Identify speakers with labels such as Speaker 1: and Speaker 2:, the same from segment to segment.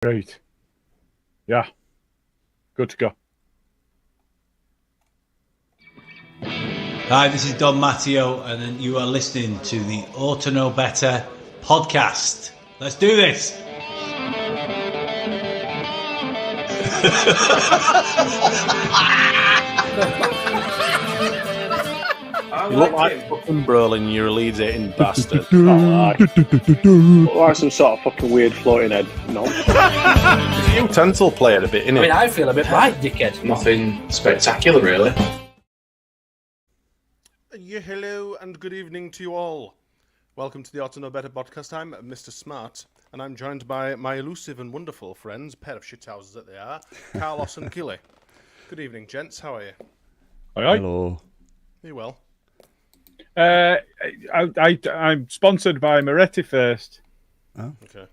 Speaker 1: Great. Yeah. Good to go.
Speaker 2: Hi, this is Don Matteo, and you are listening to the Ought to Know Better podcast. Let's do this.
Speaker 3: You look like fucking Brolin, you're a Leeds eating bastard.
Speaker 4: Look like some sort of fucking weird floating head. No.
Speaker 3: He's a utensil player a bit, innit?
Speaker 5: I mean, I feel a bit like dickhead.
Speaker 6: Nothing spectacular, really.
Speaker 3: Yeah, hello and good evening to you all. Welcome to the Ought to Know Better podcast. I'm Mr. Smart, and I'm joined by my elusive and wonderful friends, pair of shithouses that they are, Carlos and Gilly. Good evening, gents. How are you?
Speaker 1: Aye.
Speaker 7: Hello.
Speaker 3: Are you well?
Speaker 1: I'm sponsored by Moretti first.
Speaker 7: Oh.
Speaker 3: Okay.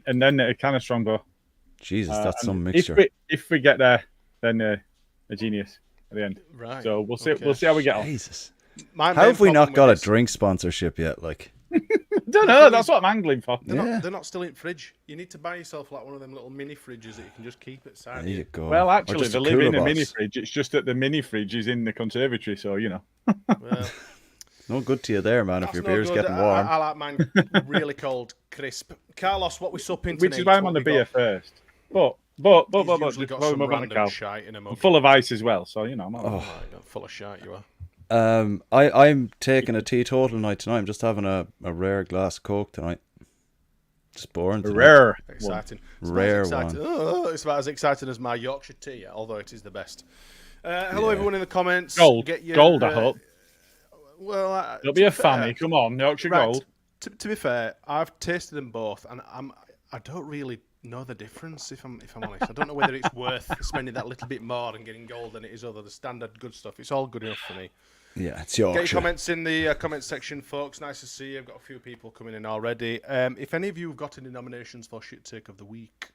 Speaker 1: And then a can of Strongbow.
Speaker 7: Jesus, that's some mixture.
Speaker 1: If we get there, then a genius at the end.
Speaker 3: Right.
Speaker 1: So we'll see.
Speaker 3: Okay.
Speaker 1: We'll see how we get on.
Speaker 7: Jesus.
Speaker 3: My
Speaker 7: How
Speaker 3: main
Speaker 7: have we not
Speaker 3: problem
Speaker 7: got a
Speaker 3: with this-
Speaker 7: drink sponsorship yet? Like,
Speaker 1: Don't know. That's what I'm angling for.
Speaker 3: They're not still in fridge. You need to buy yourself like one of them little mini fridges that you can just keep at side.
Speaker 7: there you go.
Speaker 1: Well,
Speaker 7: Or
Speaker 1: actually,
Speaker 7: just
Speaker 1: they
Speaker 7: a
Speaker 1: live in
Speaker 7: cooler
Speaker 1: a mini
Speaker 7: box.
Speaker 1: fridge. It's just that the mini fridge is in the conservatory, so you know.
Speaker 3: Well,
Speaker 7: No good to you there, man, if
Speaker 3: that's
Speaker 7: your
Speaker 3: no
Speaker 7: beer's
Speaker 3: good.
Speaker 7: getting warm.
Speaker 3: I like mine really cold, crisp. Carlos, what we supping tonight?
Speaker 1: Which is why I'm on the beer first. But just
Speaker 3: Usually got
Speaker 1: before we
Speaker 3: some
Speaker 1: move on to
Speaker 3: random
Speaker 1: Cal,
Speaker 3: shite in a mug.
Speaker 1: I'm full of ice as well, so you know. I'm all
Speaker 7: Oh.
Speaker 1: right.
Speaker 3: Oh, you're full of shite, you are.
Speaker 7: I'm taking a teetotal night tonight. I'm just having a rare glass of Coke tonight. Just boring.
Speaker 1: A
Speaker 7: tonight.
Speaker 1: rare one.
Speaker 3: Exciting.
Speaker 7: Rare
Speaker 3: it's about as exciting as my Yorkshire tea, although it is the best. Hello, everyone in the comments.
Speaker 1: Gold.
Speaker 3: Get your,
Speaker 1: Gold, I hope.
Speaker 3: Well,
Speaker 1: It'll be a fanny. Come on, Yorkshire
Speaker 3: Right.
Speaker 1: Gold.
Speaker 3: To be fair, I've tasted them both, and I don't really know the difference. If I'm honest, I don't know whether it's worth spending that little bit more and getting gold than it is other the standard good stuff. It's all good enough for me.
Speaker 7: Yeah, it's
Speaker 3: Get your
Speaker 7: Yorkshire.
Speaker 3: comments in the comment section, folks. Nice to see you. I've got a few people coming in already. If any of you have got any nominations for Shit Take of the Week,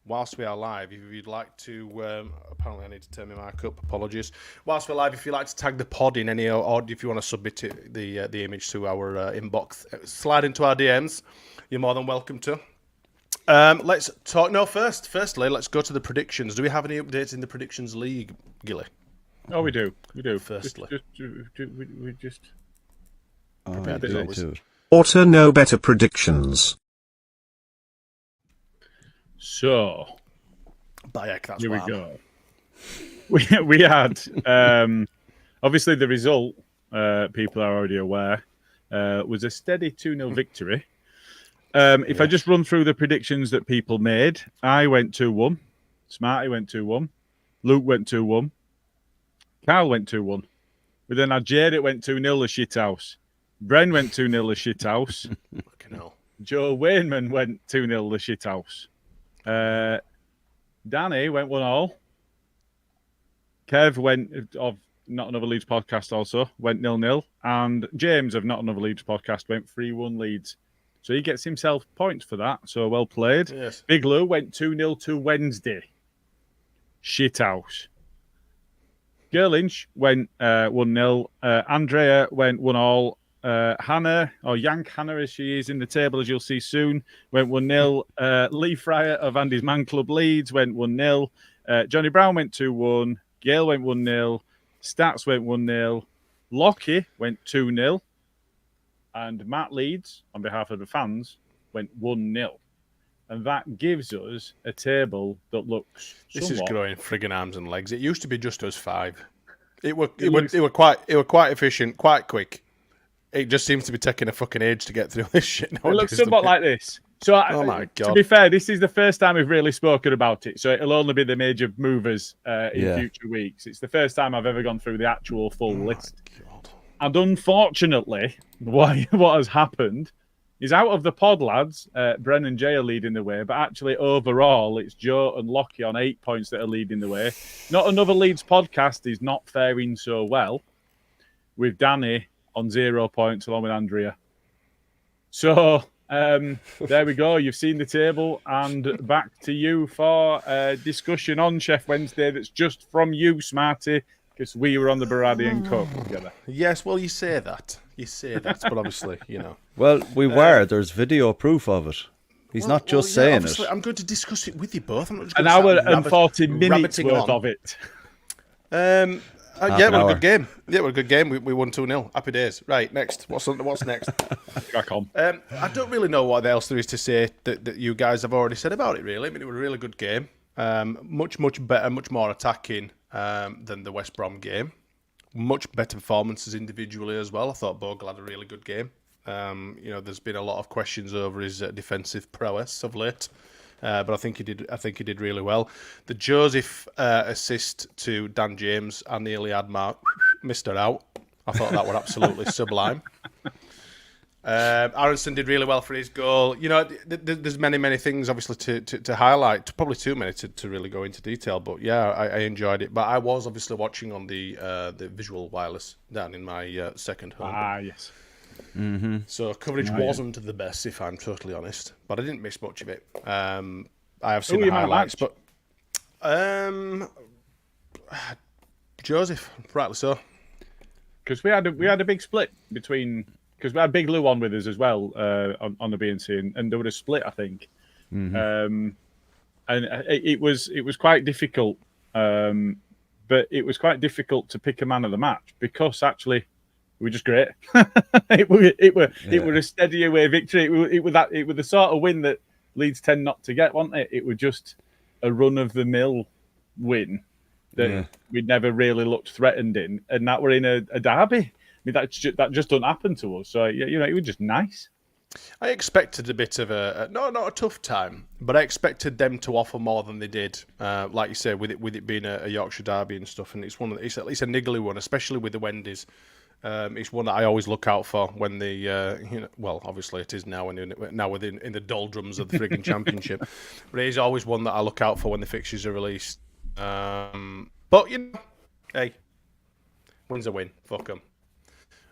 Speaker 3: whilst we are live, if you'd like to... apparently I need to turn my mic up. Apologies. Whilst we're live, if you'd like to tag the pod in any... Or if you want to submit it, the image to our inbox, slide into our DMs. You're more than welcome to. Let's talk... No, firstly, let's go to the predictions. Do we have any updates in the Predictions League, Gilly?
Speaker 1: Oh, we do. We do.
Speaker 3: Firstly.
Speaker 1: We just.
Speaker 7: Oh,
Speaker 3: prepared
Speaker 7: beat
Speaker 3: as
Speaker 7: me
Speaker 3: always.
Speaker 7: to it.
Speaker 8: Oughta Know Better predictions.
Speaker 1: So
Speaker 3: Bayek, that's
Speaker 1: here we
Speaker 3: wild.
Speaker 1: go. We had obviously the result. People are already aware. Was a steady 2-0 victory. If I just run through the predictions that people made, I went 2-1. Smarty went 2-1. Luke went 2-1. Carl went 2-1. We then had Jade, it went 2-0 the shithouse. Bren went 2-0 the shithouse.
Speaker 3: Fucking hell.
Speaker 1: Joe Wainman went 2-0 the shithouse. Danny went 1-1. Kev went, of Not Another Leeds podcast also, went 0-0. And James of Not Another Leeds podcast went 3-1 Leeds. So he gets himself points for that. So well played.
Speaker 3: Yes.
Speaker 1: Big Lou went 2-0 to Wednesday. Shithouse. Gerlinch went 1-0. Andrea went 1-1. Hannah, or Yank Hannah as she is in the table, as you'll see soon, went 1-0. Lee Fryer of Andy's Man Club Leeds went 1-0. Johnny Brown went 2-1. Gail went 1-0. Stats went 1-0. Lockie went 2-0. And Matt Leeds, on behalf of the fans, went 1-0. And that gives us a table that looks
Speaker 3: This is
Speaker 1: somewhat...
Speaker 3: growing friggin' arms and legs. It used to be just us 5. It were quite efficient, quite quick. It just seems to be taking a fucking age to get through this shit.
Speaker 1: It looks somewhat like this. So,
Speaker 3: Oh my
Speaker 1: to
Speaker 3: God.
Speaker 1: be fair, this is the first time we've really spoken about it. So it'll only be the major movers in
Speaker 7: Yeah.
Speaker 1: future weeks. It's the first time I've ever gone through the actual full list.
Speaker 3: God.
Speaker 1: And unfortunately, what has happened is out of the pod lads, Bren and Jay are leading the way. But actually, overall, it's Joe and Lockie on 8 points that are leading the way. Not Another Leeds podcast is not faring so well, with Danny on 0 points along with Andrea. So there we go. You've seen the table, and back to you for discussion on Sheffield Wednesday. That's just from you, Smarty, because we were on the Baradian Cup together.
Speaker 3: Yes, well, you say that, but obviously,
Speaker 7: Well, we were. There's video proof of it. He's not just saying it.
Speaker 3: I'm going to discuss it with you both. I'm not just
Speaker 1: An
Speaker 3: going to
Speaker 1: hour and 40 minutes worth of it.
Speaker 3: Yeah, what a good game. Yeah, what a good game. We won 2-0. Happy days. Right, next. What's next?
Speaker 1: Crack on.
Speaker 3: I don't really know what else there is to say that you guys have already said about it, really. I mean, it was a really good game. Much better, much more attacking than the West Brom game. Much better performances individually as well. I thought Bogle had a really good game. There's been a lot of questions over his defensive prowess of late, but I think he did really well. The Joseph assist to Dan James, I nearly had my Mr. out. I thought that was absolutely sublime. Aronson did really well for his goal. There's many things obviously to highlight. Probably too many to really go into detail. But yeah, I enjoyed it. But I was obviously watching on the visual wireless down in my second home.
Speaker 1: Yes.
Speaker 7: Mm-hmm.
Speaker 3: So coverage wasn't the best, if I'm totally honest. But I didn't miss much of it. I have seen the highlights, but Joseph, rightly so.
Speaker 1: Because we had a big split between. Because we had Big Lou on with us as well on the BNC, and there was a split, I think. Mm-hmm. And it was quite difficult. But it was quite difficult to pick a man of the match because actually we were just great. it were a steady away victory. It was the sort of win that Leeds tend not to get, wasn't it? It was just a run of the mill win that we'd never really looked threatened in, and that we're in a derby. I mean, that just don't happen to us. So it was just nice.
Speaker 3: I expected a bit of not a tough time, but I expected them to offer more than they did. Like you say, with it being a Yorkshire derby and stuff, and it's at least a niggly one, especially with the Wendy's. It's one that I always look out for when obviously it is now within in the doldrums of the frigging championship, but it is always one that I look out for when the fixtures are released. But hey, win's a win. Fuck them.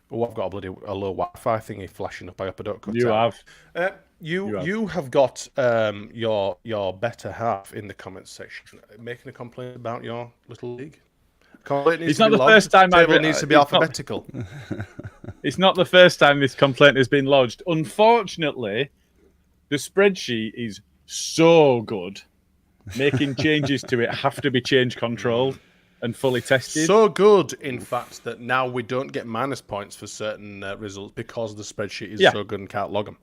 Speaker 3: Oh, I've got a low Wi-Fi thingy flashing up. I hope I don't cut out. You have got your better half in the comments section making a complaint about your little league.
Speaker 1: It's not the first time
Speaker 3: it needs to be alphabetical.
Speaker 1: It's not the first time this complaint has been lodged. Unfortunately, the spreadsheet is so good. Making changes to it have to be change controlled and fully tested.
Speaker 3: So good, in fact, that now we don't get minus points for certain results because the spreadsheet is so good and can't log them.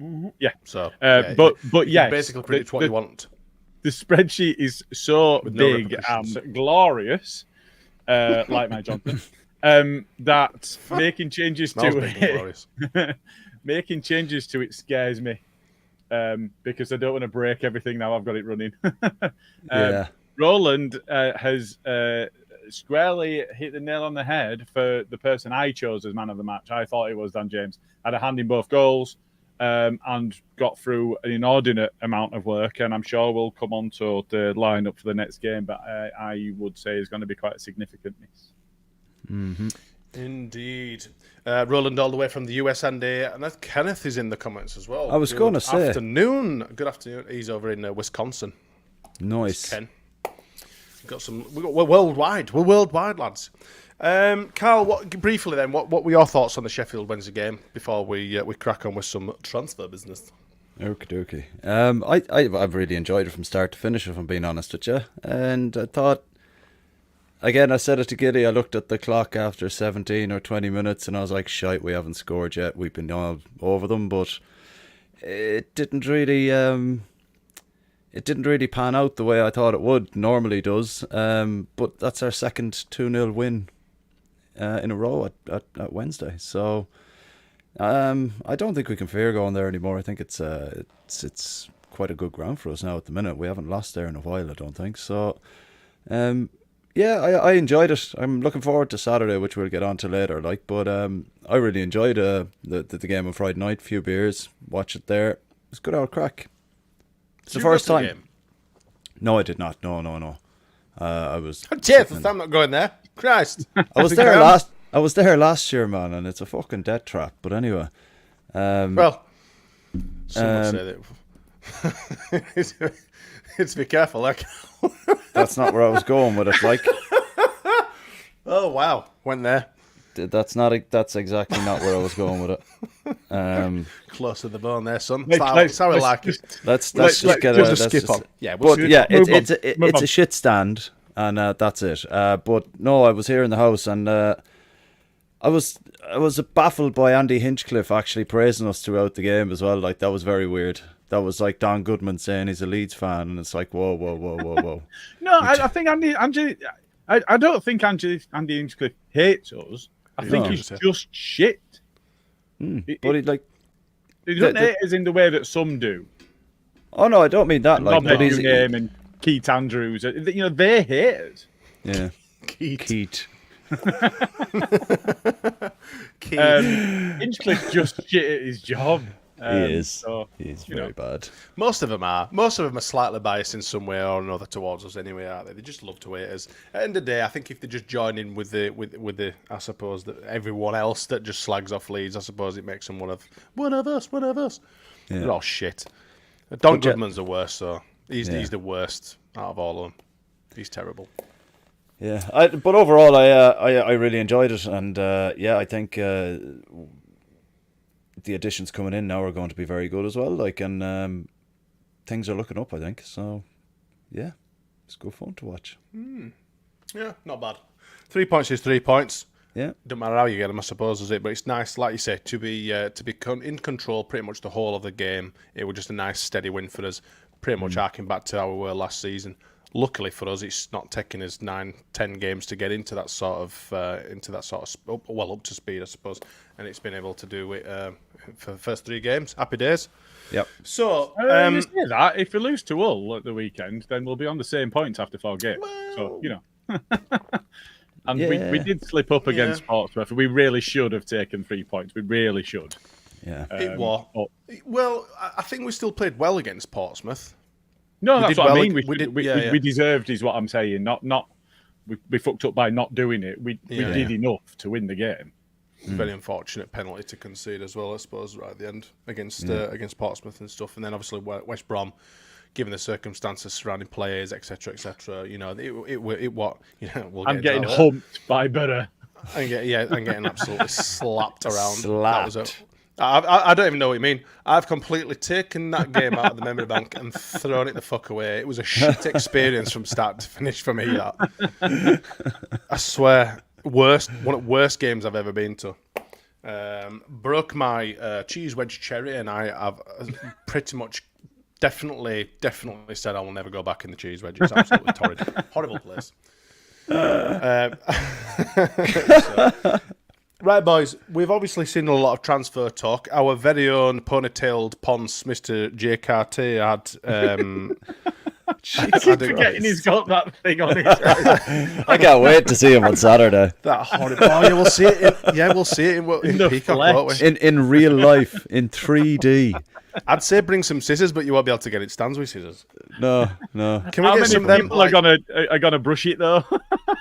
Speaker 1: Mm-hmm. Yeah.
Speaker 3: So,
Speaker 1: but yes,
Speaker 3: basically predict what you want.
Speaker 1: The spreadsheet is so big and glorious, like my Johnson, that making changes to it, making changes to it scares me, because I don't want to break everything now I've got it running. Roland has squarely hit the nail on the head for the person I chose as man of the match. I thought it was Dan James. Had a hand in both goals and got through an inordinate amount of work, and I'm sure we'll come on to the lineup for the next game, but I would say is going to be quite a significant miss.
Speaker 7: Mm-hmm.
Speaker 3: Indeed. Roland all the way from the US, and that Kenneth is in the comments as well.
Speaker 7: I was going to say.
Speaker 3: Good afternoon. He's over in Wisconsin.
Speaker 7: Nice.
Speaker 3: Ken. We're worldwide. We're worldwide, lads. Karl, briefly then, what were your thoughts on the Sheffield Wednesday game before we crack on with some transfer business?
Speaker 7: Okie dokie. I've really enjoyed it from start to finish, if I'm being honest with you. And I thought, again, I said it to Gilly, I looked at the clock after 17 or 20 minutes and I was like, shite, we haven't scored yet. We've been all over them, but it didn't really pan out the way I thought it would. Normally does. But that's our second 2-0 win in a row at Wednesday. So I don't think we can fear going there anymore. I think it's quite a good ground for us now at the minute. We haven't lost there in a while, I don't think. So I enjoyed it. I'm looking forward to Saturday, which we'll get on to later. But I really enjoyed the game on Friday night. Few beers, watch it there. It was good old crack. It's the first time.
Speaker 3: Game?
Speaker 7: No, I did not. No. I was.
Speaker 3: Jesus, I'm not going there. Christ.
Speaker 7: I was there last. I was there last year, man, and it's a fucking death trap. But anyway.
Speaker 3: Well, someone say that. It's be careful, like.
Speaker 7: That's not where I was going with it. Like.
Speaker 3: Oh wow, went there.
Speaker 7: That's exactly not where I was going with it.
Speaker 3: Close to the bone there, son.
Speaker 1: Let's
Speaker 3: That's how we like it.
Speaker 7: Let's just get
Speaker 3: we'll
Speaker 7: a
Speaker 3: just
Speaker 7: let's
Speaker 3: skip
Speaker 7: just-
Speaker 3: on. Yeah, we'll
Speaker 7: But
Speaker 3: skip
Speaker 7: yeah,
Speaker 1: Move on,
Speaker 7: it's
Speaker 1: move
Speaker 7: a
Speaker 1: on.
Speaker 7: shit stand, and that's it. But no, I was here in the house, and I was baffled by Andy Hinchcliffe actually praising us throughout the game as well. Like, that was very weird. That was like Don Goodman saying he's a Leeds fan, and it's like, whoa.
Speaker 1: No, I think Andy. I don't think Andy Hinchcliffe hates us. I think
Speaker 7: No.
Speaker 1: he's just shit.
Speaker 7: But he like,
Speaker 1: He doesn't
Speaker 7: the-
Speaker 1: hate us in the way that some do.
Speaker 7: oh no, I don't mean that. Like,
Speaker 1: Rob
Speaker 7: but he's
Speaker 1: Game and Keith Andrews. They hate us.
Speaker 7: yeah,
Speaker 3: Keith.
Speaker 7: Keith.
Speaker 1: Hinchcliffe just shit at his job.
Speaker 7: He is.
Speaker 1: So,
Speaker 7: He's
Speaker 1: you
Speaker 7: very
Speaker 1: know.
Speaker 7: bad.
Speaker 3: Most of them are. Most of them are slightly biased in some way or another towards us anyway, aren't they? They just love to hate us. At the end of the day, I think if they just join in with the I suppose, that everyone else that just slags off Leeds, I suppose it makes them one of us.
Speaker 7: Yeah.
Speaker 3: They're all shit. Don
Speaker 7: But yeah-
Speaker 3: Goodman's the worst, so he's the worst out of all of them. He's terrible.
Speaker 7: Yeah, but overall, I really enjoyed it, and I think the additions coming in now are going to be very good as well. Like, and things are looking up, I think. So, yeah, it's good fun to watch.
Speaker 3: Yeah, not bad. 3 points is 3 points.
Speaker 7: Yeah,
Speaker 3: Don't matter how you get them, I suppose, is it? But it's nice, like you say, to be in control pretty much the whole of the game. It was just a nice, steady win for us. Pretty much harking back to how we were last season. Luckily for us, it's not taking us 9-10 games to get into that sort of up to speed, I suppose. And it's been able to do it for the first 3 games. Happy days.
Speaker 7: yep.
Speaker 3: So,
Speaker 1: You say that if we lose to Hull at the weekend, then we'll be on the same points after 4 games. So and
Speaker 7: Yeah.
Speaker 1: we did slip up against Portsmouth. We really should have taken 3 points. We really should.
Speaker 7: Yeah.
Speaker 3: it was. Well, I think we still played well against Portsmouth.
Speaker 1: No,
Speaker 3: We
Speaker 1: that's
Speaker 3: did
Speaker 1: what I
Speaker 3: well-
Speaker 1: mean.
Speaker 3: we
Speaker 1: We deserved, is what I'm saying. Not we fucked up by not doing it. We did enough to win the game.
Speaker 3: Very unfortunate penalty to concede as well, I suppose, right at the end against Portsmouth and stuff. And then obviously West Brom, given the circumstances surrounding players, etc., we'll
Speaker 1: I'm
Speaker 3: get
Speaker 1: getting
Speaker 3: into that.
Speaker 1: humped by Piroe.
Speaker 3: I'm getting absolutely slapped around.
Speaker 7: Slapped.
Speaker 3: I don't even know what you mean. I've completely taken that game out of the memory bank and thrown it the fuck away. It was a shit experience from start to finish for me. That I swear, one of the worst games I've ever been to. Broke my cheese wedge cherry, and I have pretty much definitely said I will never go back in the cheese wedge. It's absolutely torrid, horrible place. Right, boys, we've obviously seen a lot of transfer talk. Our very own ponytailed Ponce, Mr. JKT,
Speaker 1: I keep forgetting he's got that thing on his head.
Speaker 7: I can't wait to see him on Saturday.
Speaker 3: that horrible. Oh, yeah, we'll see it. We'll see it in
Speaker 1: the
Speaker 3: Peacock,
Speaker 1: flesh.
Speaker 3: won't we?
Speaker 7: In real life, in 3D.
Speaker 3: I'd say bring some scissors, but you won't be able to get it stands with scissors.
Speaker 7: No.
Speaker 3: Can we
Speaker 1: How
Speaker 3: get
Speaker 1: many
Speaker 3: some of them?
Speaker 1: people are gonna brush it though?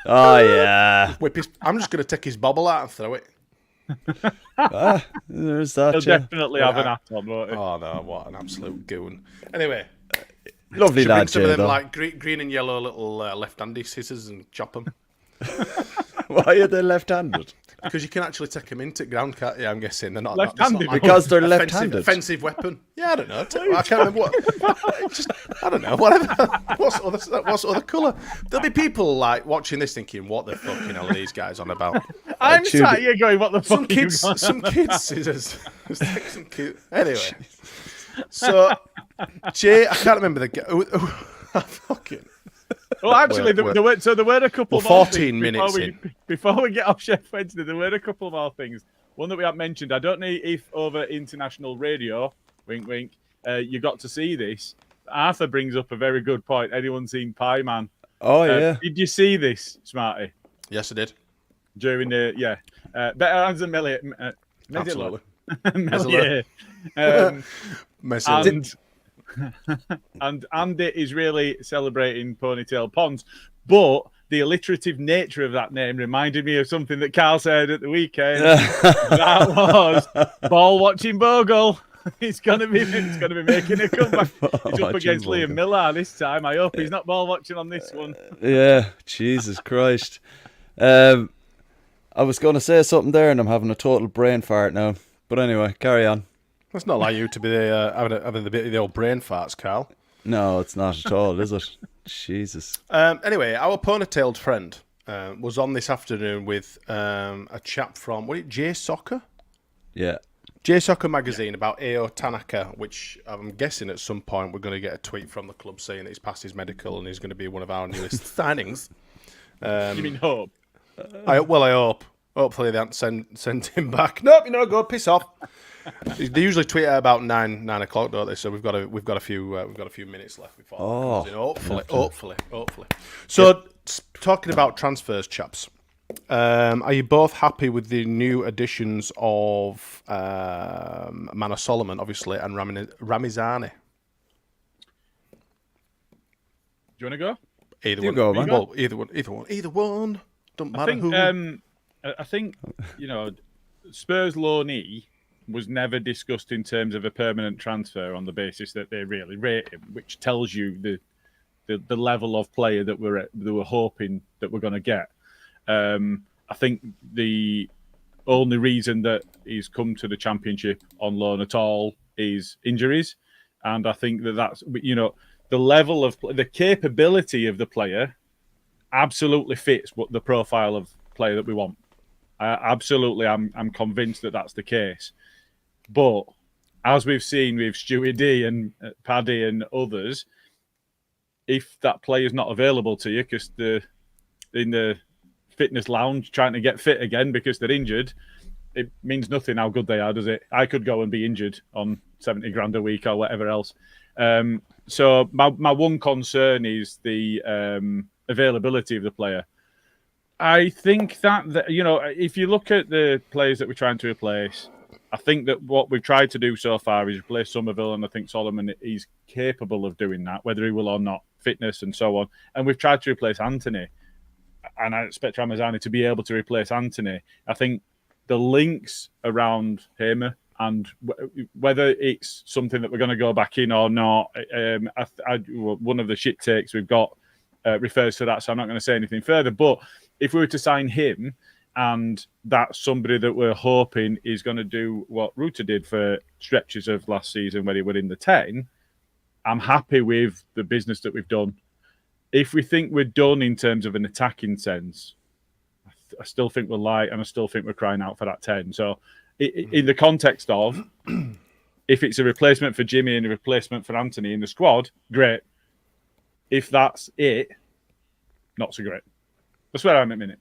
Speaker 7: Oh yeah.
Speaker 3: I'm just going to take his bobble out and throw it.
Speaker 7: There's that.
Speaker 1: He'll
Speaker 7: Yeah.
Speaker 1: definitely have an hat on, won't he?
Speaker 3: Oh no, what an absolute goon. Anyway,
Speaker 7: Lovely
Speaker 3: should bring
Speaker 7: lad,
Speaker 3: some
Speaker 7: Jay,
Speaker 3: of them
Speaker 7: though.
Speaker 3: like green and yellow little left-handed scissors and chop them.
Speaker 7: Why are they left-handed?
Speaker 3: Because you can actually take them into ground, can't you? I'm guessing they're not
Speaker 1: Left-handed,
Speaker 3: it's not like
Speaker 7: because they're
Speaker 3: offensive-
Speaker 7: left-handed.
Speaker 3: Offensive weapon. Yeah, I don't know. I can't remember what. I don't know. Whatever. What's other colour? There'll be people like watching this thinking, "What the fucking hell are these guys on about?"
Speaker 1: I'm sat here going, "What the fuck?"
Speaker 3: Some kids scissors. Just take some cute. Anyway, so Jay, I can't remember the. Fucking.
Speaker 1: Well, actually, there were a couple
Speaker 3: We're
Speaker 1: more
Speaker 3: 14
Speaker 1: things
Speaker 3: minutes
Speaker 1: before we get off Sheffield Wednesday. There were a couple more things. One that we haven't mentioned. I don't know if over international radio, wink, wink, you got to see this. Arthur brings up a very good point. Anyone seen Pie Man?
Speaker 7: Oh yeah.
Speaker 1: Did you see this, Smarty?
Speaker 3: Yes, I did.
Speaker 1: During the better hands than Melly.
Speaker 3: Absolutely.
Speaker 1: Melly.
Speaker 3: Messy.
Speaker 1: And Andy is really celebrating Ponytail Ponds, but the alliterative nature of that name reminded me of something that Karl said at the weekend. That was ball watching Bogle. He's gonna be making a comeback. He's up against Liam Miller this time. I hope he's not ball watching on this one.
Speaker 7: Yeah, Jesus Christ. I I was going to say something there, and I'm having a total brain fart now. But anyway, carry on.
Speaker 3: That's not like you to be having a bit of the old brain farts, Carl.
Speaker 7: No, it's not at all, is it? Jesus.
Speaker 3: Anyway, our ponytailed friend was on this afternoon with a chap from, what is it, J Soccer?
Speaker 7: Yeah.
Speaker 3: J Soccer magazine about Ao Tanaka, which I'm guessing at some point we're going to get a tweet from the club saying that he's passed his medical and he's going to be one of our newest signings.
Speaker 1: You mean hope?
Speaker 3: I hope. Hopefully they haven't sent him back. Nope, you're no good. Piss off. They usually tweet at about 9 o'clock, don't they? So we've got a few minutes left before. That comes in. Hopefully. So talking about transfers, chaps. Are you both happy with the new additions of Manor Solomon, obviously, and Ramizani?
Speaker 1: Do you want to go?
Speaker 3: Either
Speaker 7: You
Speaker 3: one.
Speaker 7: go, man.
Speaker 3: Well, either one. Don't matter who.
Speaker 1: I think Spurs loanee was never discussed in terms of a permanent transfer on the basis that they really rate him, which tells you the level of player that they were hoping that we're going to get. I think the only reason that he's come to the Championship on loan at all is injuries, and I think that's the level of the capability of the player absolutely fits what the profile of player that we want. I'm convinced that that's the case. But as we've seen with Stewie D and Paddy and others, if that player's not available to you because they're in the fitness lounge trying to get fit again because they're injured, it means nothing how good they are, does it? I could go and be injured on 70 grand a week or whatever else. So my one concern is the availability of the player. I think that if you look at the players that we're trying to replace, I think that what we've tried to do so far is replace Somerville, and I think Solomon is capable of doing that, whether he will or not, fitness and so on. And we've tried to replace Anthony, and I expect Ramazani to be able to replace Anthony. I think the links around Hamer and whether it's something that we're going to go back in or not, one of the shit takes we've got refers to that, so I'm not going to say anything further. But if we were to sign him, and that's somebody that we're hoping is going to do what Ruta did for stretches of last season when he were in the 10, I'm happy with the business that we've done. If we think we're done in terms of an attacking sense, I still think we're light, and I still think we're crying out for that 10. So in the context of, if it's a replacement for Jimmy and a replacement for Anthony in the squad, great. If that's it, not so great. That's where I'm at the minute.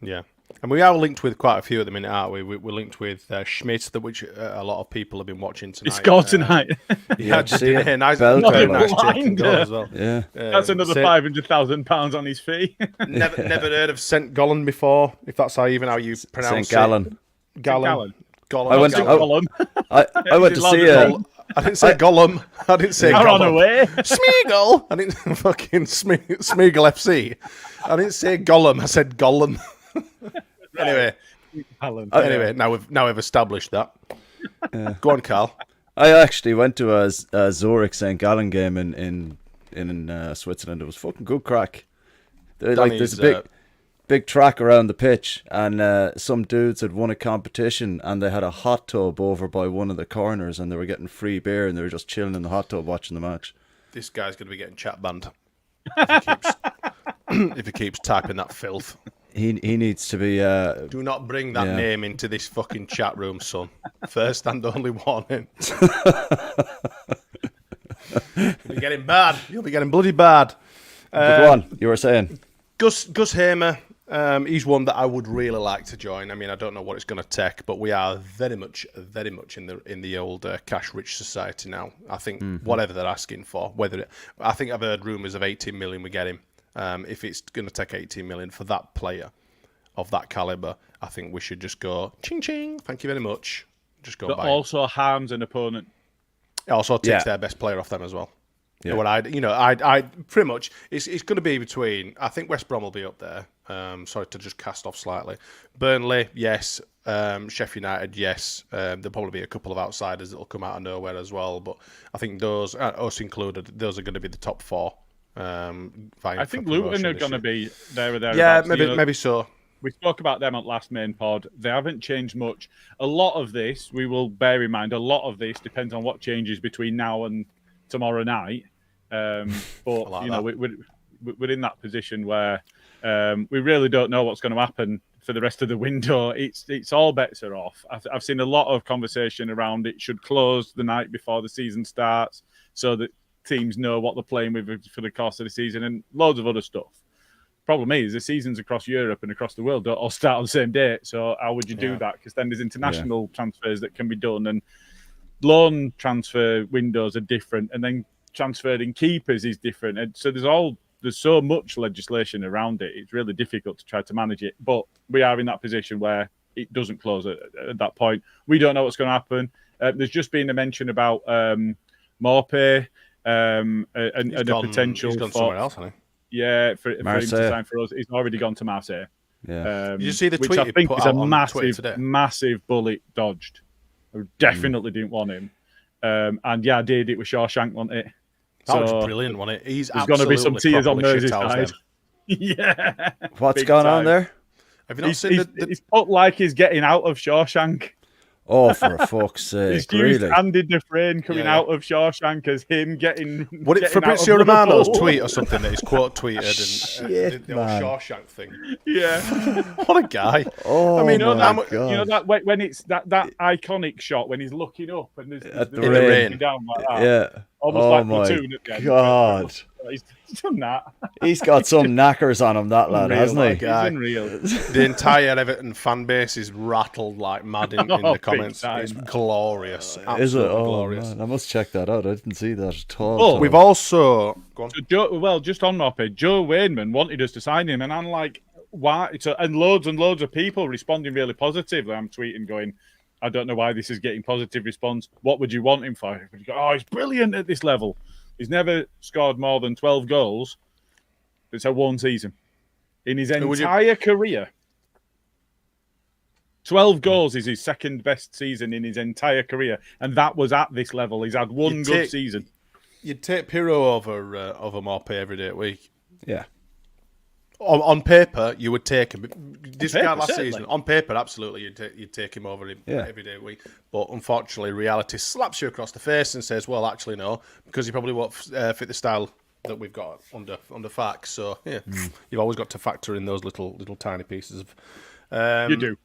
Speaker 3: Yeah. And we are linked with quite a few at the minute, aren't we? We're linked with Schmidt, which a lot of people have been watching tonight.
Speaker 1: He scored tonight.
Speaker 3: Yeah,
Speaker 7: just a
Speaker 3: nice
Speaker 1: blinder.
Speaker 3: goal as well.
Speaker 7: Yeah.
Speaker 1: That's another £500,000 on his fee.
Speaker 3: never heard of St. Gallen before, if that's how you pronounce
Speaker 7: St. Gallen.
Speaker 3: it. Gallen.
Speaker 7: I went to
Speaker 1: Gollum.
Speaker 7: I went to see
Speaker 3: I didn't say Gollum. I didn't say
Speaker 1: You're on
Speaker 3: Gollum.
Speaker 1: away.
Speaker 3: Smeagol. I didn't fucking Smeagol FC. I didn't say Gollum. I said Gollum. Anyway, now we've established that. Go on, Carl.
Speaker 7: I actually went to a Zurich St. Gallen game in Switzerland. It was fucking good crack. There's a big track around the pitch, and some dudes had won a competition, and they had a hot tub over by one of the corners, and they were getting free beer, and they were just chilling in the hot tub watching the match.
Speaker 3: This guy's going to be getting chat banned if he keeps typing that filth.
Speaker 7: He needs to be.
Speaker 3: Do not bring that name into this fucking chat room, son. First and only warning. You'll be getting bad. You'll be getting bloody bad.
Speaker 7: Go on. You were saying
Speaker 3: Gus Hamer. He's one that I would really like to join. I mean, I don't know what it's going to take, but we are very much in the old cash-rich society now. I think whatever they're asking for, I think I've heard rumours of 18 million we get him. If it's going to take 18 million for that player of that calibre, I think we should just go ching ching. Thank you very much. Just go.
Speaker 1: But also harms an opponent.
Speaker 3: It also takes their best player off them as well.
Speaker 7: Yeah.
Speaker 3: What I pretty much it's going to be between. I think West Brom will be up there. Sorry to just cast off slightly. Burnley, yes. Sheffield United, yes. There'll probably be a couple of outsiders that'll come out of nowhere as well. But I think those, us included, those are going to be the top four.
Speaker 1: I think Luton are going to be there or there.
Speaker 3: Yeah, maybe so.
Speaker 1: We spoke about them on last main pod. They haven't changed much. A lot of this, we will bear in mind, a lot of this depends on what changes between now and tomorrow night. But, we're in that position where we really don't know what's going to happen for the rest of the window. It's all bets are off. I've seen a lot of conversation around it should close the night before the season starts so that teams know what they're playing with for the course of the season and loads of other stuff. Problem is, the seasons across Europe and across the world don't all start on the same date. So how would you do that? Because then there's international transfers that can be done, and loan transfer windows are different, and then transferring keepers is different. And so there's so much legislation around it. It's really difficult to try to manage it. But we are in that position where it doesn't close at that point. We don't know what's going to happen. There's just been a mention about Morpay and a potential.
Speaker 3: He's gone somewhere else, hasn't he?
Speaker 1: Yeah, for him to sign for us. He's already gone to Marseille.
Speaker 7: Yeah.
Speaker 3: Did you see the
Speaker 1: which
Speaker 3: tweet
Speaker 1: I
Speaker 3: he
Speaker 1: think
Speaker 3: put
Speaker 1: is
Speaker 3: out
Speaker 1: a
Speaker 3: on Twitter today?
Speaker 1: massive bullet dodged. I definitely didn't want him. And yeah, I did. It was Shawshank, wasn't it?
Speaker 3: That was brilliant, wasn't it?
Speaker 1: There's going to be some tears on Merseyside. Yeah.
Speaker 7: What's going on there?
Speaker 3: Have you not seen
Speaker 1: He's put like he's getting out of Shawshank.
Speaker 7: Oh, for fuck's sake!
Speaker 1: He's
Speaker 7: Really?
Speaker 1: Andy Dufresne coming out of Shawshank as him getting.
Speaker 3: What it Fabrizio Romano's tweet or something that he's quote tweeted and the old Shawshank thing.
Speaker 1: Yeah,
Speaker 3: what a guy!
Speaker 7: Oh,
Speaker 1: I mean,
Speaker 7: God.
Speaker 1: you know that when it's that iconic shot when he's looking up and there's
Speaker 7: At the
Speaker 1: rain
Speaker 7: rain.
Speaker 1: looking down like that.
Speaker 7: Yeah.
Speaker 1: Almost like Platoon at the end.
Speaker 7: God.
Speaker 1: He's done that.
Speaker 7: He's got some knackers on him, that lad, hasn't he?
Speaker 1: He's unreal.
Speaker 3: The entire Everton fan base is rattled like mad in the comments. It's glorious.
Speaker 7: Is it? Oh,
Speaker 3: glorious.
Speaker 7: man, I must check that out. I didn't see that at all.
Speaker 1: Oh,
Speaker 3: We've also go on.
Speaker 1: So just on Moppy, Joe Wainman wanted us to sign him, and I'm like, why? And loads of people responding really positively. I'm tweeting going, I don't know why this is getting positive response. What would you want him for? You go, he's brilliant at this level. He's never scored more than 12 goals. It's a one season. In his entire career, 12 goals is his second best season in his entire career. And that was at this level. He's had one good season.
Speaker 3: You'd take Piroe over Morpay every day of the week.
Speaker 7: Yeah.
Speaker 3: On paper, you would take him. This guy last
Speaker 1: certainly.
Speaker 3: season, on paper, absolutely, you'd take him over him every day of the week. But unfortunately, reality slaps you across the face and says, "Well, actually, no," because he probably won't fit the style that we've got under facts. So yeah, you've always got to factor in those little tiny pieces of.
Speaker 1: You do.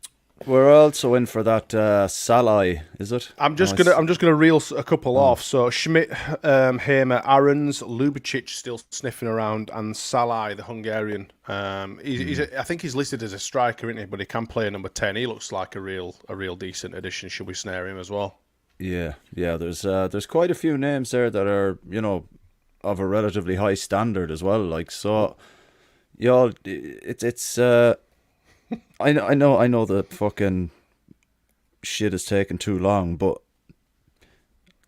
Speaker 7: We're also in for that Salai, is it?
Speaker 3: I'm just gonna reel a couple off. So Schmidt, Hamer, Aarons, Lubicic still sniffing around, and Salai, the Hungarian. I think he's listed as a striker, isn't he? But he can play number 10. He looks like a real decent addition. Should we snare him as well?
Speaker 7: Yeah. There's quite a few names there that are of a relatively high standard as well. Like so, it's. I know the fucking shit is taking too long, but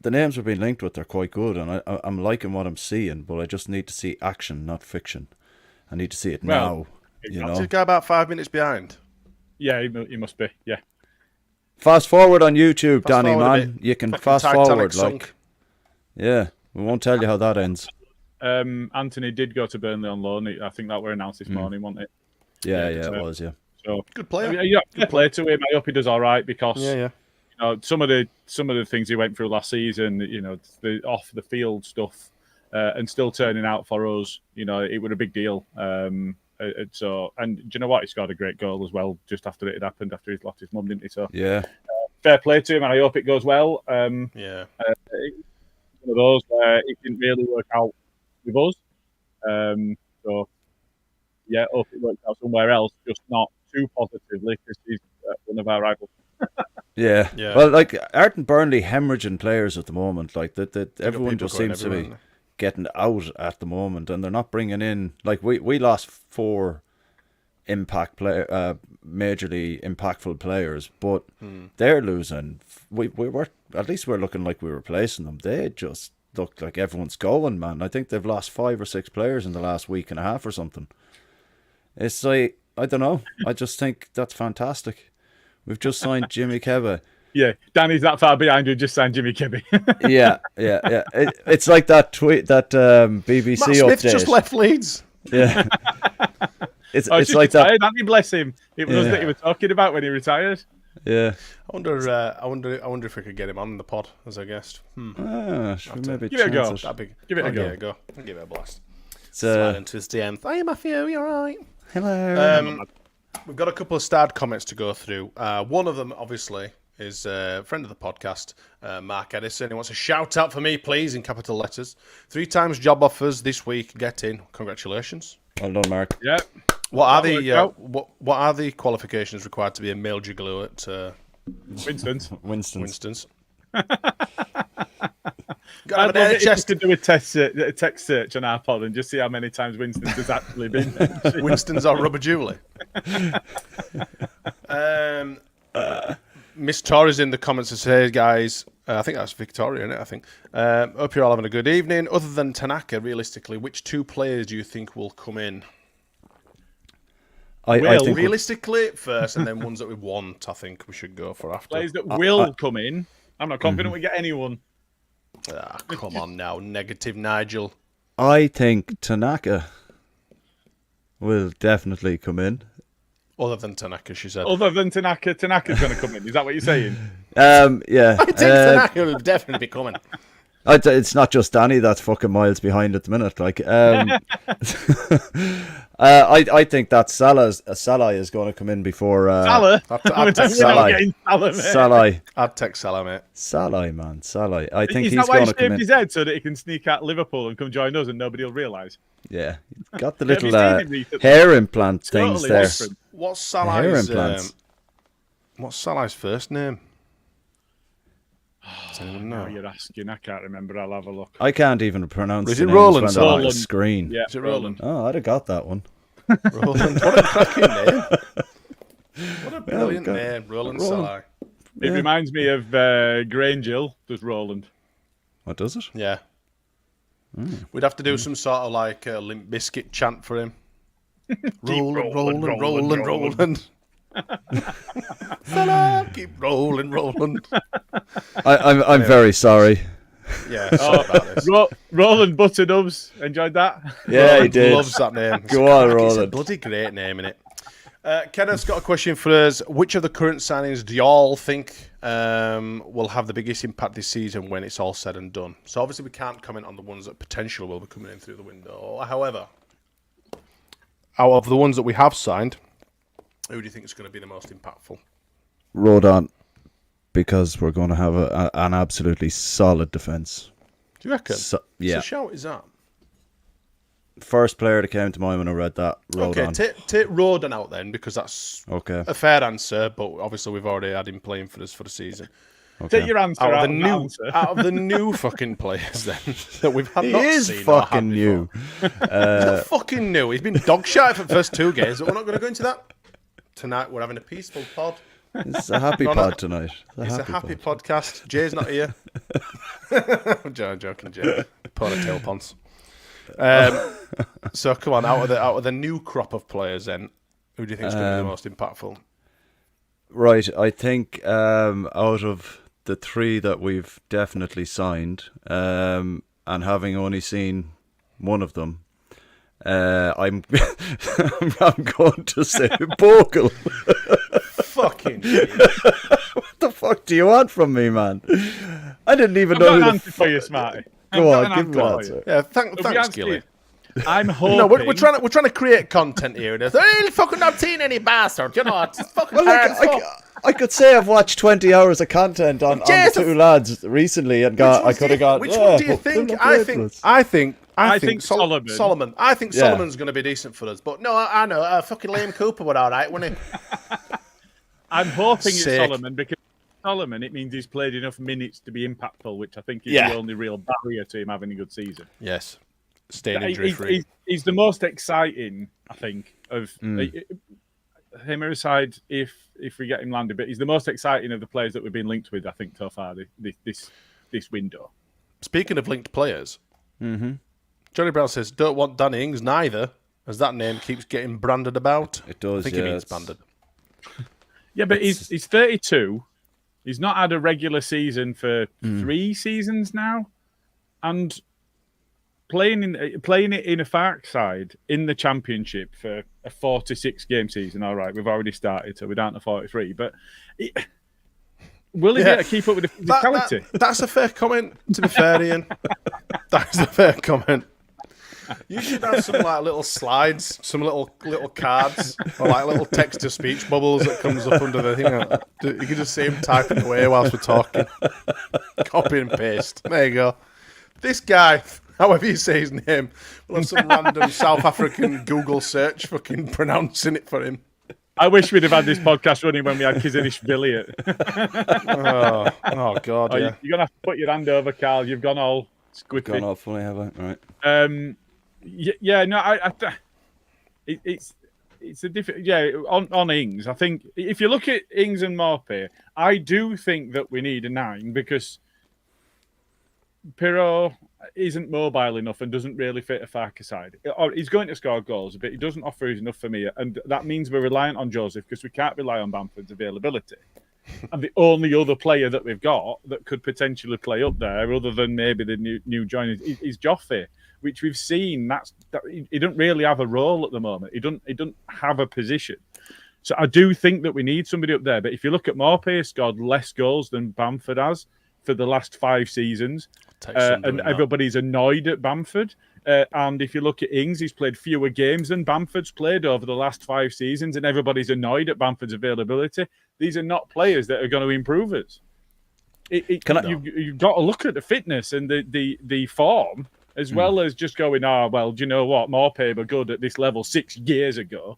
Speaker 7: the names we're being linked with are quite good, and I'm liking what I'm seeing, but I just need to see action, not fiction. I need to see it now.
Speaker 3: Is this guy about 5 minutes behind?
Speaker 1: Yeah, he must be. Yeah.
Speaker 7: Fast forward on YouTube, Danny, man. You can fast forward.
Speaker 3: Sunk.
Speaker 7: Yeah, we won't tell you how that ends.
Speaker 1: Anthony did go to Burnley on loan. I think that were announced this morning, wasn't it?
Speaker 7: Yeah, it was, yeah.
Speaker 1: So
Speaker 3: good player.
Speaker 1: Good play to him. I hope he does all right because
Speaker 3: yeah.
Speaker 1: Some of the things he went through last season, the off the field stuff, and still turning out for us, it was a big deal. And do you know what? He scored a great goal as well just after it had happened, after he'd lost his mum, didn't he? So
Speaker 7: yeah,
Speaker 1: fair play to him, and I hope it goes well.
Speaker 3: Yeah,
Speaker 1: one of those where it didn't really work out with us. So yeah, hope it works out somewhere else, just not too positively because he's one of our rivals.
Speaker 7: Yeah. Well, like aren't Burnley hemorrhaging players at the moment? Like that everyone just seems to be getting out at the moment, and they're not bringing in. Like we lost 4 majorly impactful players, but they're losing. We're at least we're looking like we're replacing them. They just look like everyone's going, man. I think they've lost 5 or 6 players in the last week and a half or something. It's like, I don't know. I just think that's fantastic. We've just signed Jimmy Kebba.
Speaker 1: Yeah, Danny's that far behind you. Just signed Jimmy Kebby.
Speaker 7: Yeah. It's like that tweet, that BBC
Speaker 3: Matt Smith
Speaker 7: update.
Speaker 3: just left Leeds.
Speaker 7: Yeah. It's
Speaker 1: just
Speaker 7: like that.
Speaker 1: retired, hadn't he? Bless him. It was us that he was talking about when he retired.
Speaker 7: Yeah.
Speaker 3: I wonder if we could get him on the pod as a guest.
Speaker 7: Should we maybe
Speaker 1: Give it a go.
Speaker 7: chance it?
Speaker 3: Give it a
Speaker 1: go.
Speaker 3: go. I'll give it a blast.
Speaker 7: It's,
Speaker 3: Slide into his DMs. Hey Matthew, you alright?
Speaker 7: hello.
Speaker 3: We've got a couple of starred comments to go through. One of them, obviously, is a friend of the podcast, Mark Edison. He wants a shout out for me, please, in capital letters. 3 times job offers this week. Get in. Congratulations.
Speaker 7: Well done, Mark.
Speaker 1: Yeah.
Speaker 3: What are the qualifications required to be a male gigolo at
Speaker 1: Winston's.
Speaker 3: Got
Speaker 1: I'd love it if we could do a text search on our pod and just see how many times Winston's has actually been mentioned.
Speaker 3: Winston's or Rubber Julie. Miss Torres in the comments says, hey guys, I think that's Victoria, isn't it? I think. Hope you're all having a good evening. Other than Tanaka, realistically, which 2 players do you think will come in?
Speaker 7: I think
Speaker 3: realistically first, and then ones that we want, I think we should go for after.
Speaker 1: Players that will come in. I'm not confident we get anyone.
Speaker 3: Come on now, negative Nigel.
Speaker 7: I think Tanaka will definitely come in.
Speaker 3: Other than Tanaka, she said.
Speaker 1: Other than Tanaka's going to come in. Is that what you're saying?
Speaker 7: Yeah.
Speaker 3: I think Tanaka will definitely be coming.
Speaker 7: It's not just Danny that's fucking miles behind at the minute. Like, I think that Salah is going to come in before
Speaker 1: Salah.
Speaker 3: I'd take Salah.
Speaker 1: I'd
Speaker 3: take Salah, mate.
Speaker 7: Salah, man, Salah. I think
Speaker 1: he's
Speaker 7: going to come in.
Speaker 1: Is that why he shaved his head so that he can sneak out Liverpool and come join us and nobody will realise?
Speaker 7: Yeah, he's got the little hair implant things there.
Speaker 3: What's Salah's first name? Does anyone know?
Speaker 1: Now you're asking. I can't remember. I'll have a look.
Speaker 7: I can't even pronounce it.
Speaker 3: Is it Roland?
Speaker 7: On the screen.
Speaker 1: Yeah,
Speaker 3: is it Roland?
Speaker 7: Oh, I'd have got that one.
Speaker 3: Roland. What a cracking name. What a brilliant name. Roland Salah.
Speaker 1: It reminds me of Grangel, does Roland.
Speaker 7: What does it?
Speaker 3: Yeah. We'd have to do some sort of like Limp Bizkit chant for him. Roland. Salah, keep rolling.
Speaker 7: I'm very sorry.
Speaker 3: Yeah, sorry about this.
Speaker 1: Roland Butternubs, enjoyed that?
Speaker 7: Yeah,
Speaker 3: Roland
Speaker 7: he did.
Speaker 3: Loves that name.
Speaker 7: Go on, Roland.
Speaker 3: It's a bloody great name, innit? Kenneth's got a question for us. Which of the current signings do y'all think will have the biggest impact this season when it's all said and done? So obviously we can't comment on the ones that potentially will be coming in through the window. However, out of the ones that we have signed, who do you think is going to be the most impactful?
Speaker 7: Rodon, because we're going to have an absolutely solid defence.
Speaker 3: Do you reckon?
Speaker 7: Yeah.
Speaker 3: So shout is that?
Speaker 7: First player that came to mind when I read that, Rodon.
Speaker 3: Okay, take Rodon out then, because that's a fair answer, but obviously we've already had him playing for us for the season.
Speaker 1: Okay. Take your answer out
Speaker 3: of the new fucking players then that we've had.
Speaker 7: He
Speaker 3: not
Speaker 7: is
Speaker 3: seen
Speaker 7: fucking new.
Speaker 3: He's not fucking new. He's been dog shit for the first 2 games, but we're not going to go into that. Tonight we're having a peaceful pod.
Speaker 7: It's a happy pod tonight.
Speaker 3: It's a happy podcast. Jay's not here. I'm joking, Jay. Ponytail pants. So come on, out of the new crop of players, then who do you think is going to be the most impactful?
Speaker 7: Right, I think out of the 3 that we've definitely signed, and having only seen one of them, I'm going to say Bogle.
Speaker 3: Fucking
Speaker 7: what the fuck do you want from me, man? I didn't even know who
Speaker 1: an answer for you, Smarty.
Speaker 7: Go on, give me an answer.
Speaker 3: Yeah, thanks, Gilly.
Speaker 1: I'm hoping.
Speaker 3: No, we're trying to create content here. And hey, fucking not seen any bastard. You know, it's fucking
Speaker 7: I could say I've watched 20 hours of content on the 2 lads recently, and I could have got.
Speaker 3: Which one do you think? I think Solomon. I think Solomon's going to be decent for us. But no, I know. Fucking Liam Cooper would all right, wouldn't he?
Speaker 1: I'm hoping it's Solomon, because Solomon, it means he's played enough minutes to be impactful, which I think is the only real barrier to him having a good season.
Speaker 3: Yes. Staying injury-free.
Speaker 1: He's the most exciting, I think, of him aside, if we get him landed, but he's the most exciting of the players that we've been linked with, I think, so far this window.
Speaker 3: Speaking of linked players, Johnny Brown says, don't want Danny Ings neither, as that name keeps getting branded about.
Speaker 7: It does,
Speaker 3: I think he means banded.
Speaker 1: Yeah, but he's 32. He's not had a regular season for 3 seasons now. And playing it in a Fark side in the Championship for a 46 game season. All right, we've already started, so we're down to 43. But will he be able to keep up with the physicality?
Speaker 3: That's a fair comment. To be fair, Ian, that's a fair comment. You should have some like little slides, some little cards, or like little text-to-speech bubbles that comes up under the thing. You can just see him typing away whilst we're talking. Copy and paste. There you go. This guy, however you say his name, will have some random South African Google search fucking pronouncing it for him.
Speaker 1: I wish we'd have had this podcast running when we had Kizanishvili.
Speaker 3: Oh God, yeah.
Speaker 1: You're gonna have to put your hand over, Karl. You've gone all squiffy.
Speaker 7: Gone all funny, have I? Right.
Speaker 1: Yeah, no, it's a different. Yeah, on Ings, I think if you look at Ings and Morphy, I do think that we need a 9 because Piroe isn't mobile enough and doesn't really fit a Farke side. Or he's going to score goals, but he doesn't offer enough for me, and that means we're reliant on Joseph because we can't rely on Bamford's availability. And the only other player that we've got that could potentially play up there, other than maybe the new joiners, is Joffe, which we've seen that he doesn't really have a role at the moment. He doesn't have a position. So I do think that we need somebody up there. But if you look at Morphy, he's scored less goals than Bamford has for the last 5 seasons. And everybody's annoyed at Bamford. And if you look at Ings, he's played fewer games than Bamford's played over the last 5 seasons, and everybody's annoyed at Bamford's availability. These are not players that are going to improve us. You've got to look at the fitness and the form, as well as just going, do you know what? Morphy were good at this level 6 years ago.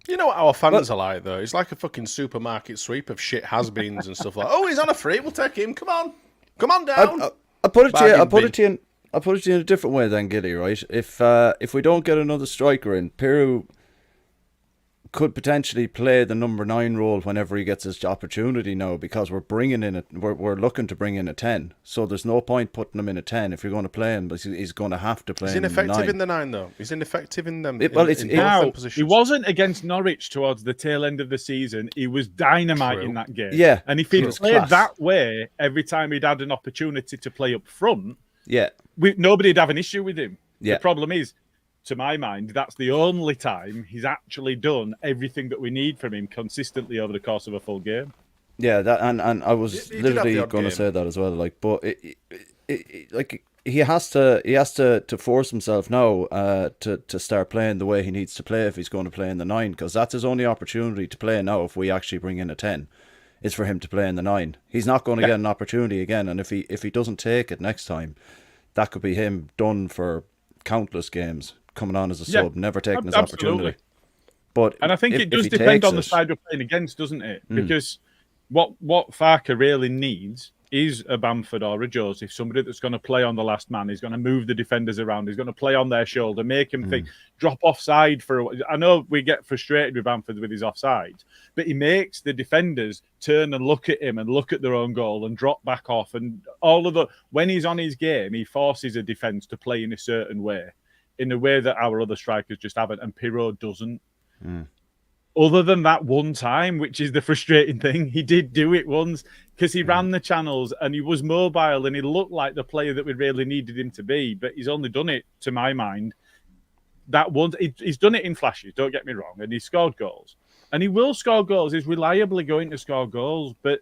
Speaker 3: You know what our fans are like, though? It's like a fucking supermarket sweep of shit has-beens and stuff like, oh, he's on a free, we'll take him. Come on down.
Speaker 7: I put it to you in a different way than Gilly, right? If we don't get another striker in, Piroe could potentially play the number 9 role whenever he gets his opportunity now, because we're looking to bring in a 10. So there's no point putting him in a 10 if you're going to play him, but he's going to have to play.
Speaker 3: He's ineffective in the 9, though. He's ineffective in them.
Speaker 1: He wasn't against Norwich towards the tail end of the season. He was dynamite in that game.
Speaker 7: Yeah,
Speaker 1: and if he'd played that way every time he'd had an opportunity to play up front, nobody'd have an issue with him. Yeah. The problem is, to my mind, that's the only time he's actually done everything that we need from him consistently over the course of a full game. Yeah, that and I was literally going to say that as well. Like, but he has to force himself now to start playing the way he needs to play if he's going to play in the 9, because that's his only opportunity to play now. If we actually bring in a 10, is for him to play in the 9. He's not going to get an opportunity again, and if he doesn't take it next time, that could be him done for countless games, coming on as a sub, never taking his opportunity. And I think it does depend on the side we're playing against, doesn't it? Because what Farke really needs is a Bamford or a Joseph, somebody that's going to play on the last man. He's going to move the defenders around. He's going to play on their shoulder, make him think, drop offside for a while. I know we get frustrated with Bamford with his offside, but he makes the defenders turn and look at him and look at their own goal and drop back off. And when he's on his game, he forces a defence to play in a certain way, in a way that our other strikers just haven't, and Piroe doesn't. Other than that one time, which is the frustrating thing, he did do it once because he ran the channels and he was mobile and he looked like the player that we really needed him to be, but he's only done it, to my mind, that once. He's done it in flashes, don't get me wrong, and he scored goals. And he will score goals. He's reliably going to score goals, but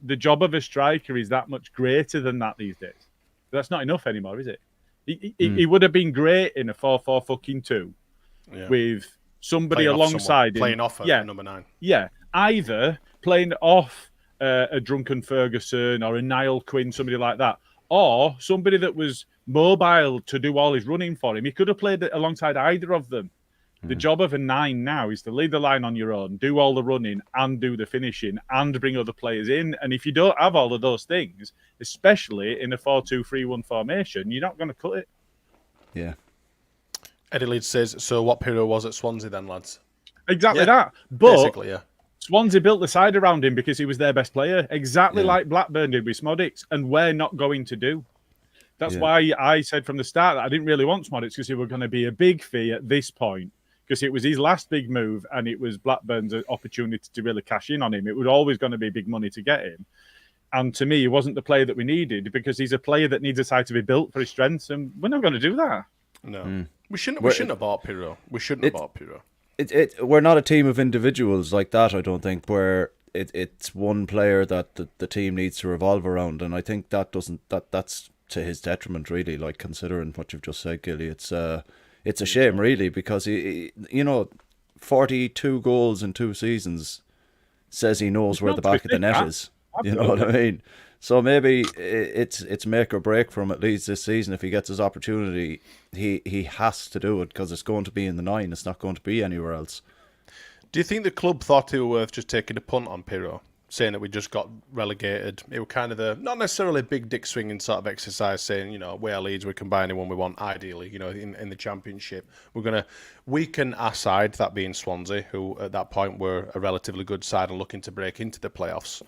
Speaker 1: the job of a striker is that much greater than that these days. That's not enough anymore, is it? He would have been great in a 4-4-2 with somebody alongside him.
Speaker 3: Playing off at number 9.
Speaker 1: Yeah, either playing off a drunken Ferguson or a Niall Quinn, somebody like that, or somebody that was mobile to do all his running for him. He could have played alongside either of them. The job of a 9 now is to lead the line on your own, do all the running and do the finishing and bring other players in. And if you don't have all of those things, especially in a 4-2-3-1 formation, you're not going to cut it. Yeah.
Speaker 3: Eddie Leeds says, so what Piroe was at Swansea then, lads?
Speaker 1: Exactly that. But basically, Swansea built the side around him because he was their best player, exactly like Blackburn did with Smodics, and we're not going to do. That's why I said from the start that I didn't really want Smodics, because he was going to be a big fee at this point, because it was his last big move and it was Blackburn's opportunity to really cash in on him. It was always going to be big money to get him. And to me, he wasn't the player that we needed because he's a player that needs a side to be built for his strengths, and we're not going to do that.
Speaker 3: No, we shouldn't have bought Piroe. We shouldn't have bought Piroe.
Speaker 7: We're not a team of individuals like that, I don't think, where it's one player that the team needs to revolve around, and I think that's to his detriment, really. Like, considering what you've just said, Gilly, it's a shame, really, because he 42 goals in 2 seasons says he knows where the back of the net is. You know what I mean? So maybe it's make or break for him at least this season. If he gets his opportunity, he has to do it because it's going to be in the 9. It's not going to be anywhere else.
Speaker 3: Do you think the club thought it were worth just taking a punt on Piroe, saying that we just got relegated? It was kind of not necessarily a big dick swinging sort of exercise, saying, we are Leeds, we can buy anyone we want, ideally, in the Championship. We're going to weaken our side, that being Swansea, who at that point were a relatively good side and looking to break into the playoffs.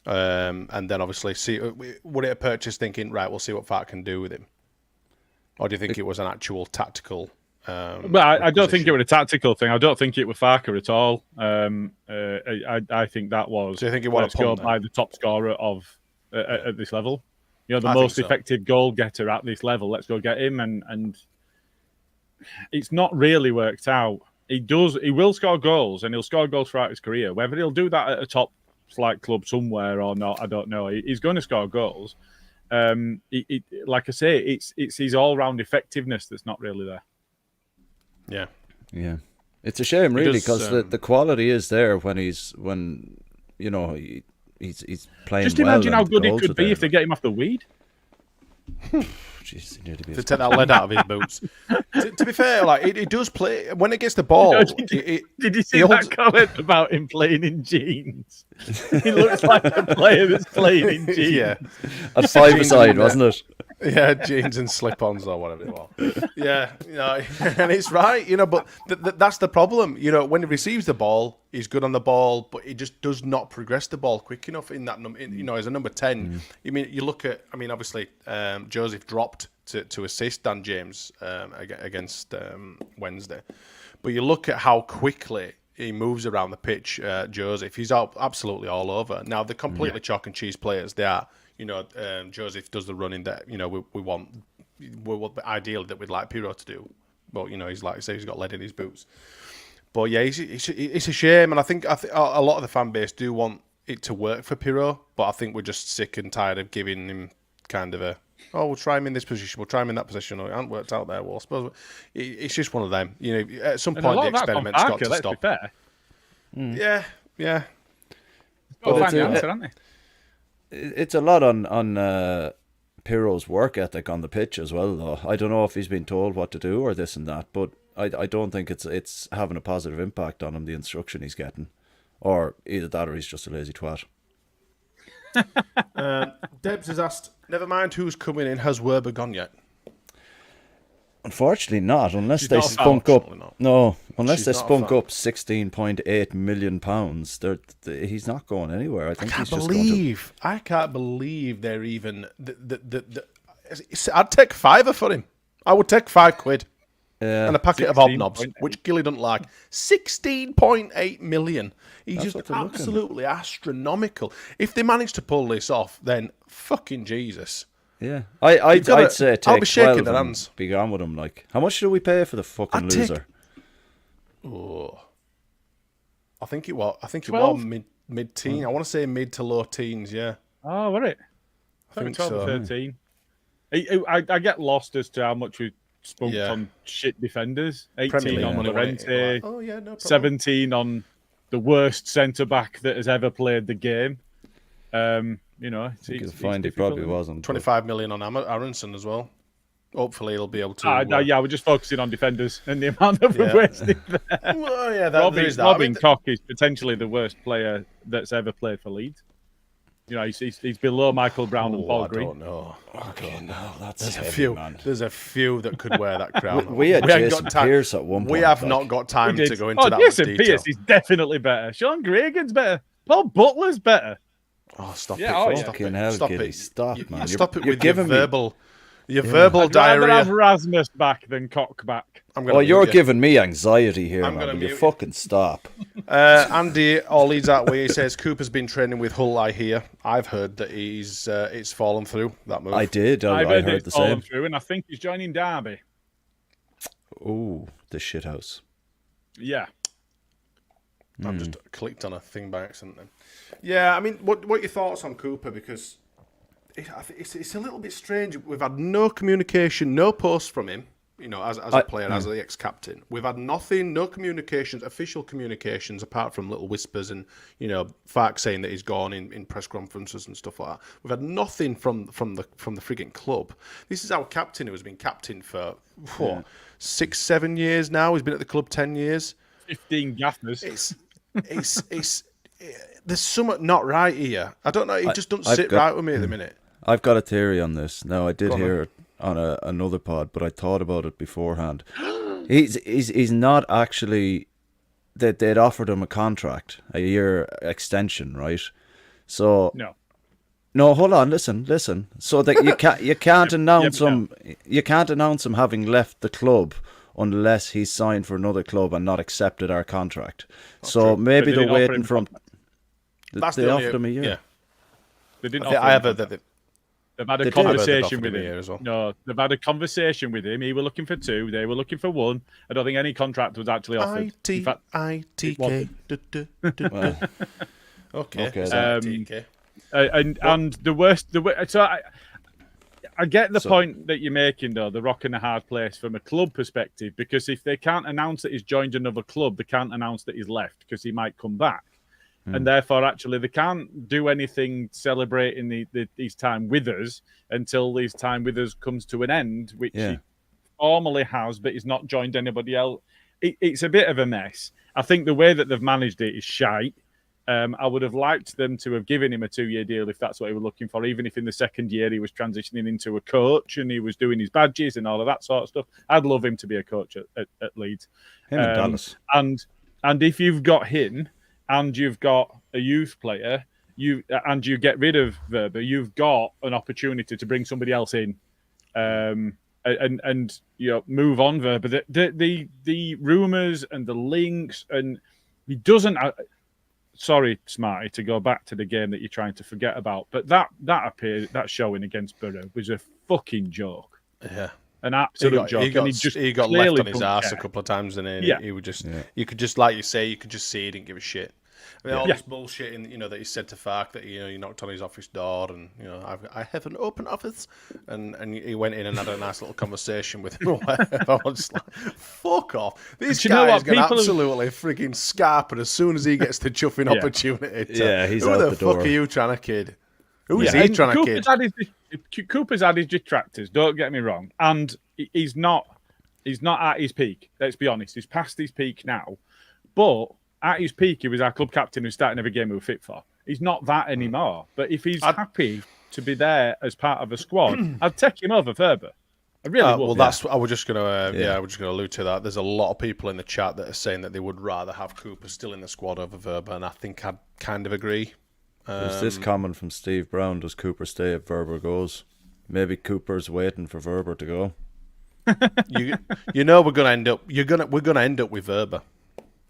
Speaker 3: And then obviously would it a purchase thinking, right, we'll see what Farke can do with him? Or do you think it was an actual tactical?
Speaker 1: I don't think it was a tactical thing. I don't think it was Farke at all. I think that was.
Speaker 3: Do you think it was
Speaker 1: by the top scorer at this level? The most effective goal getter at this level. Let's go get him, and it's not really worked out. He will score goals, and he'll score goals throughout his career. Whether he'll do that at a top flight club somewhere or not, I don't know. He's going to score goals. Like I say, it's his all-round effectiveness that's not really there.
Speaker 7: Yeah. It's a shame, really, because the quality is there when he's playing.
Speaker 1: Just imagine how good it could be if they get him off the weed.
Speaker 3: Jeez, to take that lead out of his boots. to be fair, he does play when it gets the ball.
Speaker 1: Did you see that comment about him playing in jeans? He looks like a player that's playing in jeans.
Speaker 3: Yeah,
Speaker 7: at 5-a-side, wasn't it?
Speaker 3: Yeah, jeans and slip-ons or whatever it was. Yeah, and it's right, but that's the problem. When he receives the ball, he's good on the ball, but he just does not progress the ball quick enough in that number. As a number 10, you look at. Obviously, Joseph dropped to assist Dan James against Wednesday, but you look at how quickly he moves around the pitch. Joseph, he's absolutely all over. Now they're completely chalk and cheese players. They are. Joseph does the running that we want. Ideally that we'd like Piroe to do, but he's like I say, he's got lead in his boots. But yeah, it's a shame, and I think a lot of the fan base do want it to work for Piroe, but I think we're just sick and tired of giving him kind of we'll try him in this position, we'll try him in that position. Or it hasn't worked out there. Well, I suppose it's just one of them. At some point the experiment's got to stop. Yeah.
Speaker 1: Got to find the answer, haven't they?
Speaker 7: It's a lot on Piroe's work ethic on the pitch as well, though. I don't know if he's been told what to do or this and that, but I don't think it's having a positive impact on him, the instruction he's getting. Or either that or he's just a lazy twat.
Speaker 3: Debs has asked, never mind who's coming in, has Wober gone yet?
Speaker 7: Unfortunately not, unless they spunk up. No, unless they spunk up £16.8 million. He's not going anywhere. I think he's just going to...
Speaker 3: I can't believe they're even... I'd take £5 for him. I would take £5 and a packet of hobnobs, which Gilly doesn't like. 16.8 million. He's just absolutely astronomical. If they manage to pull this off, then fucking Jesus.
Speaker 7: Yeah, I'd say take
Speaker 3: I'll be shaking
Speaker 7: 12
Speaker 3: their hands.
Speaker 7: Be gone with him. Like, how much should we pay for the fucking loser?
Speaker 3: I think it was
Speaker 1: 12?
Speaker 3: mid-teen. I want to say mid to low teens. Yeah.
Speaker 1: Oh, was it? I think 12 or 13. I get lost as to how much we spunked on shit defenders. 18 on Llorente.
Speaker 3: Oh yeah, no problem.
Speaker 1: 17 on the worst centre back that has ever played the game.
Speaker 7: You'll find he probably wasn't.
Speaker 3: 25 million on Aronson as well. Hopefully he'll be able to...
Speaker 1: we're just focusing on defenders and the amount that we're wasting there.
Speaker 3: Well, yeah,
Speaker 1: Robin Koch is potentially the worst player that's ever played for Leeds. He's below Michael Brown and Paul Green.
Speaker 3: I don't know.
Speaker 7: That's
Speaker 3: a few. Man. There's a few that could wear that crown.
Speaker 7: we had Jason Pearce at one point.
Speaker 3: We have not got time to go into that
Speaker 1: Jason
Speaker 3: detail.
Speaker 1: Pearce is definitely better. Sean Gregan's better. Paul Butler's better.
Speaker 3: Oh, stop it.
Speaker 7: Fucking hell,
Speaker 3: Stop
Speaker 7: Gilly.
Speaker 3: it.
Speaker 7: Stop, man.
Speaker 3: Stop it with your verbal... Your verbal
Speaker 1: I'd rather
Speaker 3: diarrhea.
Speaker 1: have Rasmus back than Cock back.
Speaker 3: I'm gonna
Speaker 7: Oh, you're
Speaker 3: mute you.
Speaker 7: giving me anxiety here,
Speaker 3: I'm
Speaker 7: man.
Speaker 3: gonna
Speaker 7: Will you
Speaker 3: mute you.
Speaker 7: fucking stop?
Speaker 3: Andy all leads that way. He says Cooper's been training with Hull. I hear. I've heard that it's fallen through that move.
Speaker 7: I did. I
Speaker 1: I've heard
Speaker 7: heard
Speaker 1: it's
Speaker 7: the
Speaker 1: fallen
Speaker 7: same.
Speaker 1: through, and I think he's joining Derby.
Speaker 7: Ooh, the shithouse.
Speaker 1: Yeah.
Speaker 3: I've just clicked on a thing by accident. Then, yeah. I mean, what are your thoughts on Cooper? Because it's a little bit strange. We've had no communication, no post from him. You know, as a player, as the ex-captain, we've had nothing, no communications, official communications, apart from little whispers and Fark saying that he's gone in press conferences and stuff like that. We've had nothing from the frigging club. This is our captain who has been captain for 6-7 years now. He's been at the club 10 years.
Speaker 1: 15 gaffers.
Speaker 3: It's there's something not right here. I don't know. It just doesn't sit right with me at the minute.
Speaker 7: I've got a theory on this. Now, I did hear it on another pod, but I thought about it beforehand. He's not actually that they'd offered him a contract, a year extension, right? So no, hold on, listen. So that you can't announce him. You can't announce him having left the club unless he's signed for another club and not accepted our contract. So maybe they're waiting for him. They offered him a year.
Speaker 1: Yeah. They didn't.
Speaker 3: I have heard that.
Speaker 1: They've had a conversation with him. No, they've had a conversation with him. He were looking for 2. They were looking for 1. I don't think any contract was actually offered.
Speaker 3: ITK. Okay.
Speaker 1: And the worst. So I get the point that you're making, though. The rock and a hard place from a club perspective, because if they can't announce that he's joined another club, they can't announce that he's left because he might come back. And therefore, actually, they can't do anything celebrating his time with us until his time with us comes to an end, which he formally has, but he's not joined anybody else. It's a bit of a mess. I think the way that they've managed it is shite. I would have liked them to have given him a 2-year deal if that's what he was looking for, even if in the second year he was transitioning into a coach and he was doing his badges and all of that sort of stuff. I'd love him to be a coach at Leeds.
Speaker 7: Him and Dallas.
Speaker 1: And if you've got him, and you've got a youth player, you get rid of Wober, you've got an opportunity to bring somebody else in, and move on Wober. The rumours and the links, and he doesn't. Sorry, Smarty, to go back to the game that you're trying to forget about, but that showing against Piroe was a fucking joke.
Speaker 3: Yeah.
Speaker 1: An absolute joke.
Speaker 3: He got left on his ass a couple of times, and he would just. You could just, like you say, you could just see he didn't give a shit. I mean, all this bullshit, that he said to Fark that he knocked on his office door, and I have an open office, and he went in and had a nice little conversation with him. I was just like, fuck off! This guy is going to absolutely freaking scarp, and as soon as he gets the chuffing opportunity,
Speaker 7: he's
Speaker 3: who
Speaker 7: out
Speaker 3: the
Speaker 7: the
Speaker 3: fuck
Speaker 7: door.
Speaker 3: are you trying to kid? Who is he trying to kid?
Speaker 1: Cooper's had his detractors, don't get me wrong, and he's not at his peak. Let's be honest, he's past his peak now. But at his peak, he was our club captain who's starting every game we were fit for. He's not that anymore. But if he's happy to be there as part of a squad, I'd take him over Wober. I really would.
Speaker 3: Well, that's I was just gonna I was just gonna allude to that. There's a lot of people in the chat that are saying that they would rather have Cooper still in the squad over Wober, and I think I'd kind of agree.
Speaker 7: There's this comment from Steve Brown: does Cooper stay if Wober goes? Maybe Cooper's waiting for Wober to go.
Speaker 3: We're gonna end up. We're gonna end up with Wober,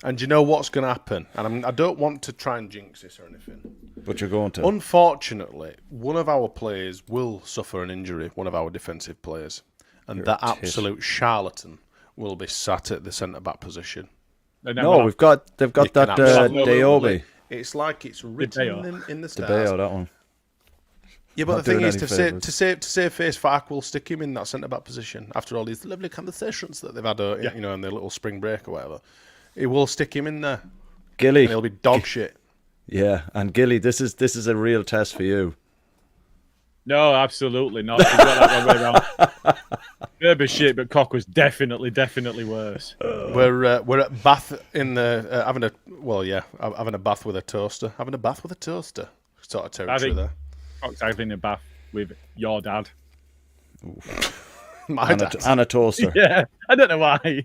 Speaker 3: and you know what's gonna happen. And I don't want to try and jinx this or anything,
Speaker 7: but you're going to.
Speaker 3: Unfortunately, one of our players will suffer an injury. One of our defensive players, and that absolute charlatan will be sat at the centre back position.
Speaker 7: No, they've got that Dayobi.
Speaker 3: It's like it's written in the stars.
Speaker 7: DeBeo, that one.
Speaker 3: Yeah, but the thing is, to save face, Fark will stick him in that centre back position after all these lovely conversations that they've had, in their little spring break or whatever. He will stick him in there.
Speaker 7: Gilly,
Speaker 3: and he'll be dog shit.
Speaker 7: Yeah, and Gilly, this is a real test for you.
Speaker 1: No, absolutely not. You've got that way around. Wober's shit, but Cock was definitely worse.
Speaker 3: We're at Bath in the having a bath with a toaster. Having a bath with a toaster, sort of territory there.
Speaker 1: Cock's having a bath with your dad.
Speaker 3: My dad.
Speaker 7: And a toaster.
Speaker 1: Yeah, I don't know why.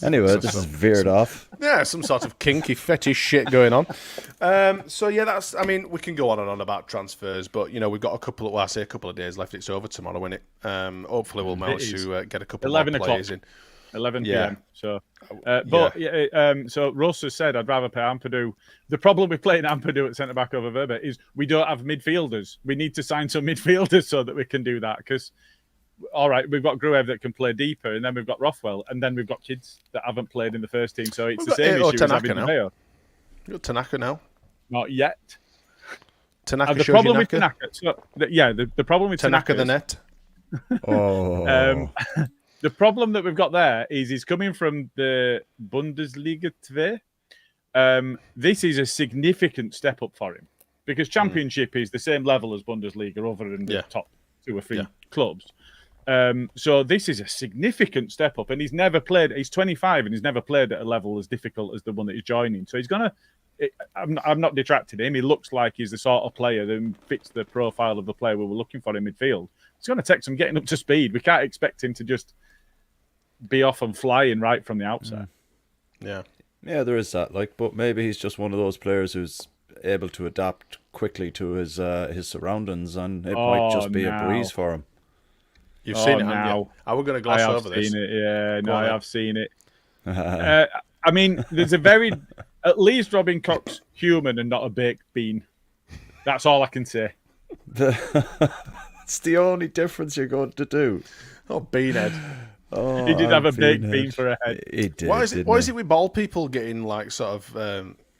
Speaker 7: Anyway, this is veered off.
Speaker 3: Yeah, some sort of kinky fetish shit going on. So yeah, that's. I mean, we can go on and on about transfers, but we've got a couple of days left. It's over tomorrow, isn't it? Hopefully, we'll manage to get a couple
Speaker 1: 11
Speaker 3: more players in.
Speaker 1: 11
Speaker 3: Yeah.
Speaker 1: p.m. So, so Russ has said I'd rather play Ampadu. The problem with playing Ampadu at centre back over Wober is we don't have midfielders. We need to sign some midfielders so that we can do that. Because, all right, we've got Gruev that can play deeper, and then we've got Rothwell, and then we've got kids that haven't played in the first team. So it's the same issue as having Piroe.
Speaker 3: You've got Tanaka now.
Speaker 1: Not yet.
Speaker 3: Tanaka
Speaker 1: the
Speaker 3: shows
Speaker 1: problem
Speaker 3: you
Speaker 1: with
Speaker 3: Naka.
Speaker 1: Tanaka. So, the problem with
Speaker 3: Tanaka the
Speaker 1: is-
Speaker 3: net.
Speaker 7: Oh.
Speaker 1: The problem that we've got there is he's coming from the Bundesliga 2. This is a significant step up for him because Championship is the same level as Bundesliga other than the top 2 or 3 clubs. So this is a significant step up, and he's never played. He's 25 and he's never played at a level as difficult as the one that he's joining. So he's gonna. I'm not detracting him. He looks like he's the sort of player that fits the profile of the player we were looking for in midfield. It's going to take some getting up to speed. We can't expect him to just be off and flying right from the outset.
Speaker 3: Yeah,
Speaker 7: there is that. But maybe he's just one of those players who's able to adapt quickly to his surroundings, and it might just be a breeze for him.
Speaker 3: You've seen it,
Speaker 1: now.
Speaker 3: haven't you? I was going to gloss over this.
Speaker 1: I've seen it. Yeah,
Speaker 3: Go on,
Speaker 1: I have seen it. I mean, there's at least Robin Cox's human and not a baked bean. That's all I can say.
Speaker 7: It's the only difference you're going to do.
Speaker 3: Oh, beanhead.
Speaker 7: Oh,
Speaker 1: He did have a baked
Speaker 7: Beanhead.
Speaker 1: bean for a head.
Speaker 7: He did.
Speaker 3: Why is
Speaker 7: didn't
Speaker 3: it with bald people getting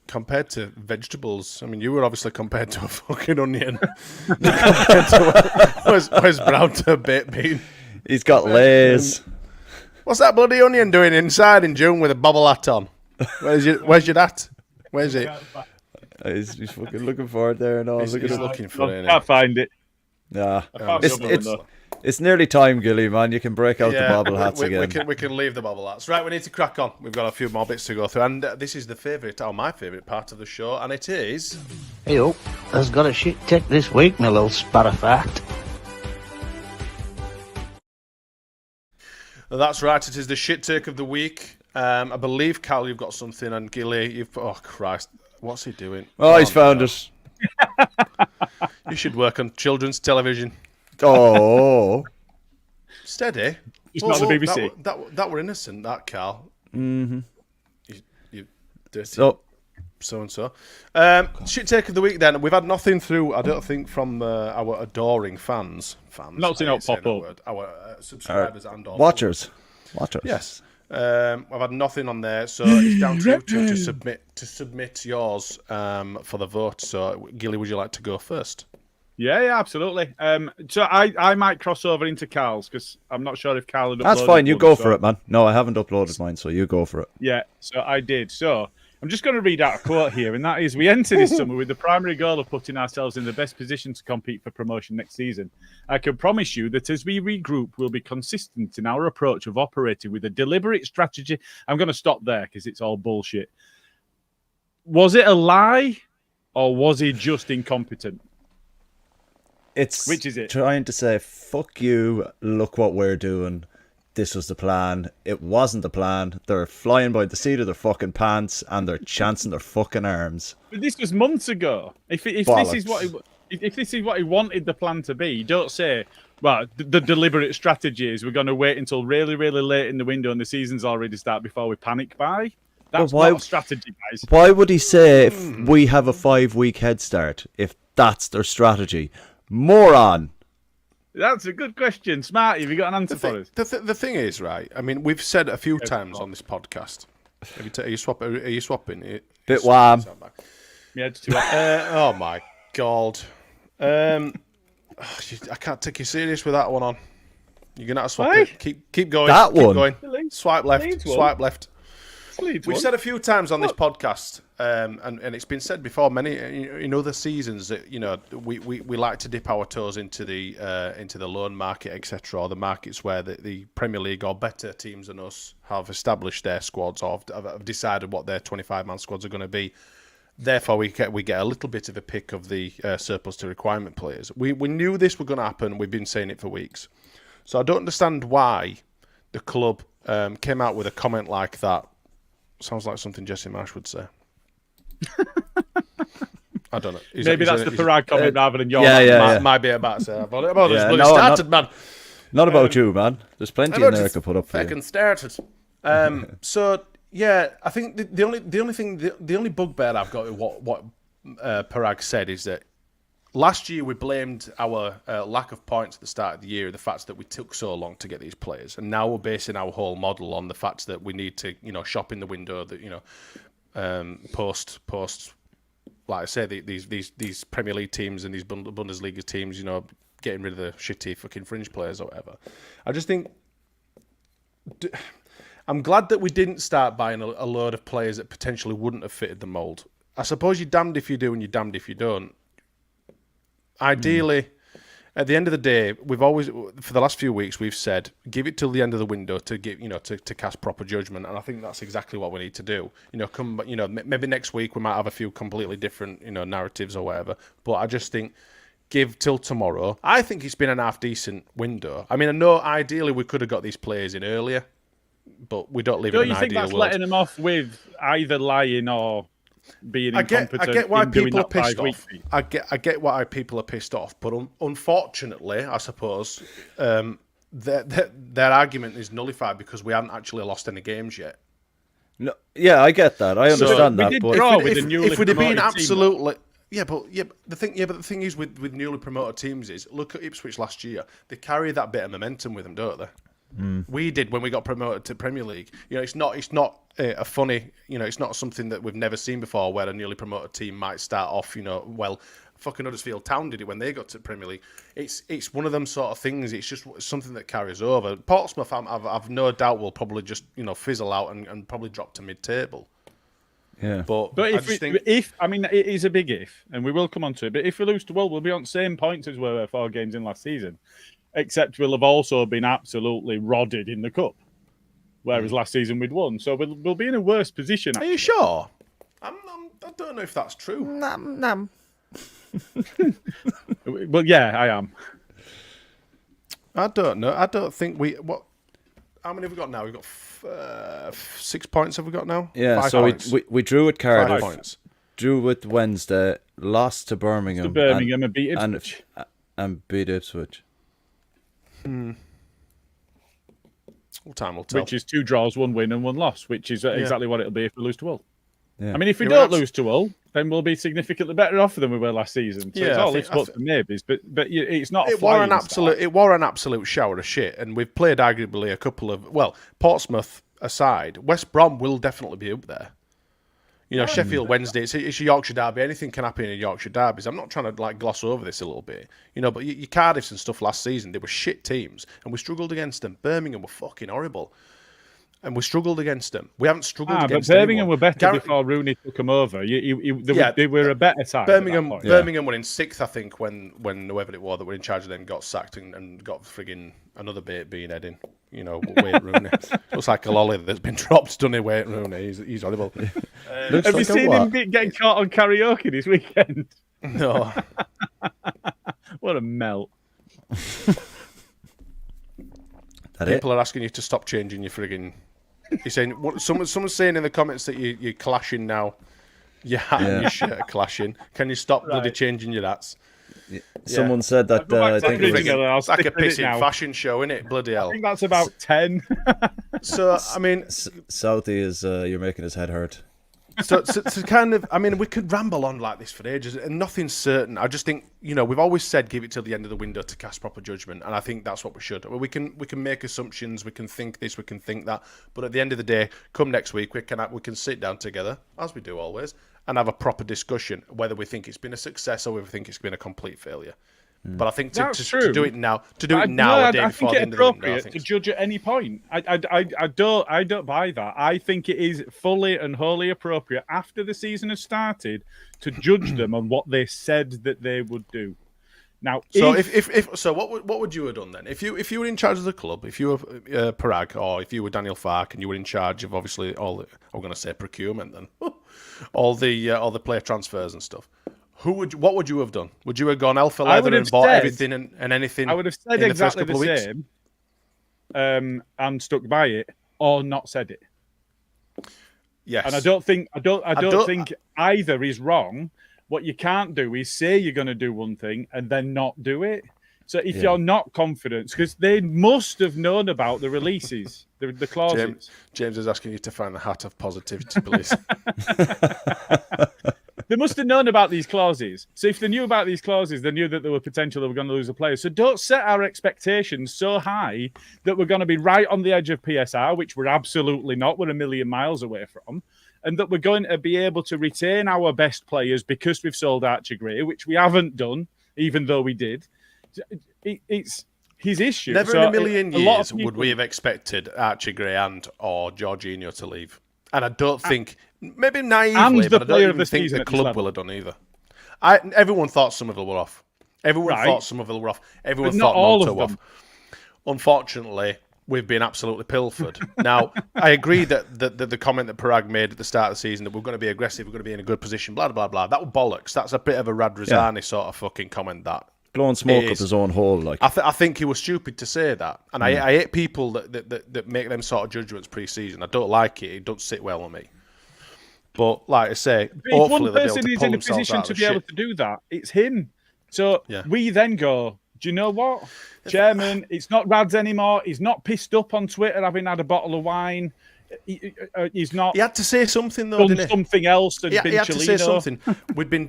Speaker 3: compared to vegetables? I mean, you were obviously compared to a fucking onion. Compared to where's brown to a baked bean?
Speaker 7: He's got layers.
Speaker 3: What's that bloody onion doing inside in June with a bobble hat on? Where's your hat? Where's it?
Speaker 7: He's fucking looking for it there and all.
Speaker 3: He's looking for it.
Speaker 1: I can't find it.
Speaker 7: Yeah,
Speaker 1: found the other one, though.
Speaker 7: it's nearly time, Gilly, man. You can break out the bobble hats again.
Speaker 3: We can leave the bobble hats. Right, we need to crack on. We've got a few more bits to go through, and this is my favourite part of the show, and it is.
Speaker 5: Hey, has got a shit tick this week, my little sparrow-fact.
Speaker 3: That's right. It is the shit take of the week. I believe, Karl, you've got something, and Gilly, oh Christ, what's he doing?
Speaker 7: Oh, he's found it.
Speaker 3: You should work on children's television.
Speaker 7: Oh,
Speaker 3: Steady.
Speaker 1: It's not the BBC.
Speaker 3: That were innocent, that, Karl.
Speaker 7: mm-hmm.
Speaker 3: You dirty
Speaker 7: So,
Speaker 3: so-and-so. Shit take of the week, then. We've had nothing through, I don't think, from our adoring fans.
Speaker 1: Not seen it pop up.
Speaker 3: Our subscribers and all.
Speaker 7: watchers.
Speaker 3: Yes. I've had nothing on there, so it's down to you to submit yours for the vote. So, Gilly, would you like to go first?
Speaker 1: Yeah, absolutely. So I might cross over into Karl's because I'm not sure if Karl had uploaded.
Speaker 7: That's fine. You
Speaker 1: one,
Speaker 7: go
Speaker 1: so-
Speaker 7: for it, man. No, I haven't uploaded mine, so you go for it.
Speaker 1: Yeah, so I did. So I'm just going to read out a quote here, and that is: "We enter this summer with the primary goal of putting ourselves in the best position to compete for promotion next season. I can promise you that as we regroup, we'll be consistent in our approach of operating with a deliberate strategy." I'm going to stop there because it's all bullshit. Was it a lie, or was he just incompetent? Which is it?
Speaker 7: Trying to say, fuck you, look what we're doing. This was the plan. It wasn't the plan. They're flying by the seat of their fucking pants and they're chancing their fucking arms.
Speaker 1: But this was months ago. If this is what he wanted the plan to be, don't say, well, the deliberate strategy is we're going to wait until really, really late in the window and the season's already started before we panic buy. That's not a strategy, guys.
Speaker 7: Why would he say if we have a 5-week head start, if that's their strategy? Moron!
Speaker 3: That's a good question. Smarty, have you got an answer for us? The thing is, right, I mean, we've said a few times on this podcast. Are you swapping?
Speaker 7: Bit wham.
Speaker 1: Yeah, it's too hot.
Speaker 3: Oh, my God. I can't take you serious with that one on. You're going to have to swap it. Keep going.
Speaker 7: That
Speaker 3: keep
Speaker 7: one?
Speaker 3: Going. Swipe left. Swipe left. We've said a few times on this podcast, and it's been said before many in other seasons that we like to dip our toes into the loan market, etc., or the markets where the Premier League or better teams than us have established their squads or have decided what their 25-man squads are going to be. Therefore, we get a little bit of a pick of the surplus to requirement players. We knew this was going to happen. We've been saying it for weeks, so I don't understand why the club came out with a comment like that. Sounds like something Jesse Marsh would say. I don't know.
Speaker 1: Maybe that's the Piroe comment rather than your.
Speaker 3: Might be about to say that. But started, man.
Speaker 7: Not about you, man. There's plenty in there I could put up for you.
Speaker 3: Fucking started. So yeah, I think the only bugbear I've got with what Piroe said is that last year we blamed our lack of points at the start of the year, the fact that we took so long to get these players, and now we're basing our whole model on the fact that we need to, shop in the window. That post. Like I say, these Premier League teams and these Bundesliga teams, getting rid of the shitty fucking fringe players or whatever. I just think I'm glad that we didn't start buying a load of players that potentially wouldn't have fitted the mould. I suppose you're damned if you do and you're damned if you don't. Ideally, at the end of the day, we've always, for the last few weeks, we've said, give it till the end of the window to give, to cast proper judgment, and I think that's exactly what we need to do. Maybe next week we might have a few completely different, narratives or whatever. But I just think, give till tomorrow. I think it's been an half decent window. I mean, I know ideally we could have got these players in earlier, but we don't live in an ideal world.
Speaker 1: Don't you think that's letting them off with either lying or being incompetent?
Speaker 3: I get why people are pissed
Speaker 1: off.
Speaker 3: I get why people are pissed off, but unfortunately, I suppose their argument is nullified because we haven't actually lost any games yet.
Speaker 7: No, yeah, I get that. I understand that. But
Speaker 3: if we'd have been absolutely. But the thing is with newly promoted teams is, look at Ipswich last year. They carry that bit of momentum with them, don't they? We did when we got promoted to Premier League. It's not a funny. It's not something that we've never seen before, where a newly promoted team might start off. Well, fucking Huddersfield Town did it when they got to Premier League. It's one of them sort of things. It's just something that carries over. Portsmouth, I've no doubt will probably just fizzle out and probably drop to mid-table.
Speaker 7: Yeah,
Speaker 3: but
Speaker 1: if I mean it is a big if, and we will come on to it. But if we lose to Hull, we'll be on the same points as we were 4 games in last season, except we'll have also been absolutely rodded in the cup, whereas last season we'd won. So we'll be in a worse position.
Speaker 3: Are you sure? I don't know if that's true.
Speaker 9: Nam.
Speaker 1: Well, yeah, I am.
Speaker 3: I don't know. I don't think what. How many have we got now? We've got 6 points. Have we got now?
Speaker 7: Yeah.
Speaker 3: 5
Speaker 7: so
Speaker 3: points.
Speaker 7: we drew at Cardiff.
Speaker 3: 5 points.
Speaker 7: Drew with Wednesday. Lost to Birmingham.
Speaker 1: And beat Ipswich.
Speaker 7: And beat Ipswich.
Speaker 3: Well, time will tell.
Speaker 1: Which is 2 draws, 1 win, and 1 loss. Which is exactly what it'll be if we lose to Hull.
Speaker 7: Yeah.
Speaker 1: I mean, if we don't lose to Hull, then we'll be significantly better off than we were last season. So it's all ifs, buts, and maybes. But it's not. It wore
Speaker 3: an absolute shower of shit, and we've played arguably a couple of Portsmouth aside. West Brom will definitely be up there. Sheffield Wednesday. It's a Yorkshire derby. Anything can happen in Yorkshire derbies. I'm not trying to gloss over this a little bit, but your Cardiffs and stuff last season, they were shit teams, and we struggled against them. Birmingham were fucking horrible. And we struggled against them. We haven't struggled against them.
Speaker 1: But Birmingham were better before Rooney took them over. They were a better side.
Speaker 3: Birmingham were in 6th, I think, when whoever it was that were in charge of them got sacked and got frigging another bait being heading. Wayne Rooney. Looks like a lolly that's been dropped, doesn't he, Wayne Rooney? He's horrible.
Speaker 1: Have you seen him getting caught on karaoke this weekend?
Speaker 3: No.
Speaker 1: What a melt.
Speaker 3: People are asking you to stop changing your frigging... You're saying someone's saying in the comments that you're clashing now. Your hat and your shirt are clashing. Can you stop bloody changing your hats?
Speaker 7: Yeah. Someone said that. I think
Speaker 3: it's like a pissing fashion show, isn't it? Bloody hell!
Speaker 1: I think that's about 10.
Speaker 3: So I mean,
Speaker 7: Southie is you're making his head hurt.
Speaker 3: So kind of, I mean, we could ramble on like this for ages, and nothing's certain. I just think, we've always said give it till the end of the window to cast proper judgment, and I think that's what we should. We can make assumptions, we can think this, we can think that, but at the end of the day, come next week, we can sit down together, as we do always, and have a proper discussion whether we think it's been a success or whether we think it's been a complete failure. But I think to do it now, a day before the end of the window,
Speaker 1: to judge at any point. I don't buy that. I think it is fully and wholly appropriate after the season has started to judge them on what they said that they would do. Now,
Speaker 3: what would you have done then? If you were in charge of the club, if you were Piroe, or if you were Daniel Farke and you were in charge of obviously all the, I'm going to say procurement then, all the player transfers and stuff. What would you have done? Would you have gone alpha leather and bought everything and anything?
Speaker 1: I would have said exactly the same and stuck by it. or not said it.
Speaker 3: Yes.
Speaker 1: And I don't think either is wrong. What you can't do is say you're going to do one thing and then not do it. So if you're not confident, because they must have known about the releases, the clauses.
Speaker 3: James is asking you to find the hat of positivity, please.
Speaker 1: They must have known about these clauses. So if they knew about these clauses, they knew that there were potential that we're going to lose a player. So don't set our expectations so high that we're going to be right on the edge of PSR, which we're absolutely not. We're a million miles away from. And that we're going to be able to retain our best players because we've sold Archie Gray, which we haven't done, even though we did. It's his issue.
Speaker 3: Never in a million years would we have expected Archie Gray or Jorginho to leave. And I don't think, maybe naively, but I don't even think the club will have done either. Everyone thought Somerville were off. Everyone thought Somerville were off. Everyone thought Monto off. Unfortunately, we've been absolutely pilfered. Now, I agree that the comment that Parag made at the start of the season, that we're going to be aggressive, we're going to be in a good position, blah, blah, blah, that was bollocks. That's a bit of a Radrazani sort of fucking comment, that.
Speaker 7: Blowing smoke up his own hole, like.
Speaker 3: I think he was stupid to say that, and I hate people that make them sort of judgments pre-season. I don't like it; it don't sit well on me. But like I say,
Speaker 1: if one person is in a position to be able to do that, it's him. So we then go, do you know what, Chairman? It's not Rads anymore. He's not pissed up on Twitter having had a bottle of wine. He's not.
Speaker 3: He had to say something though, didn't he?
Speaker 1: Something else. And
Speaker 3: he had to say something. We'd been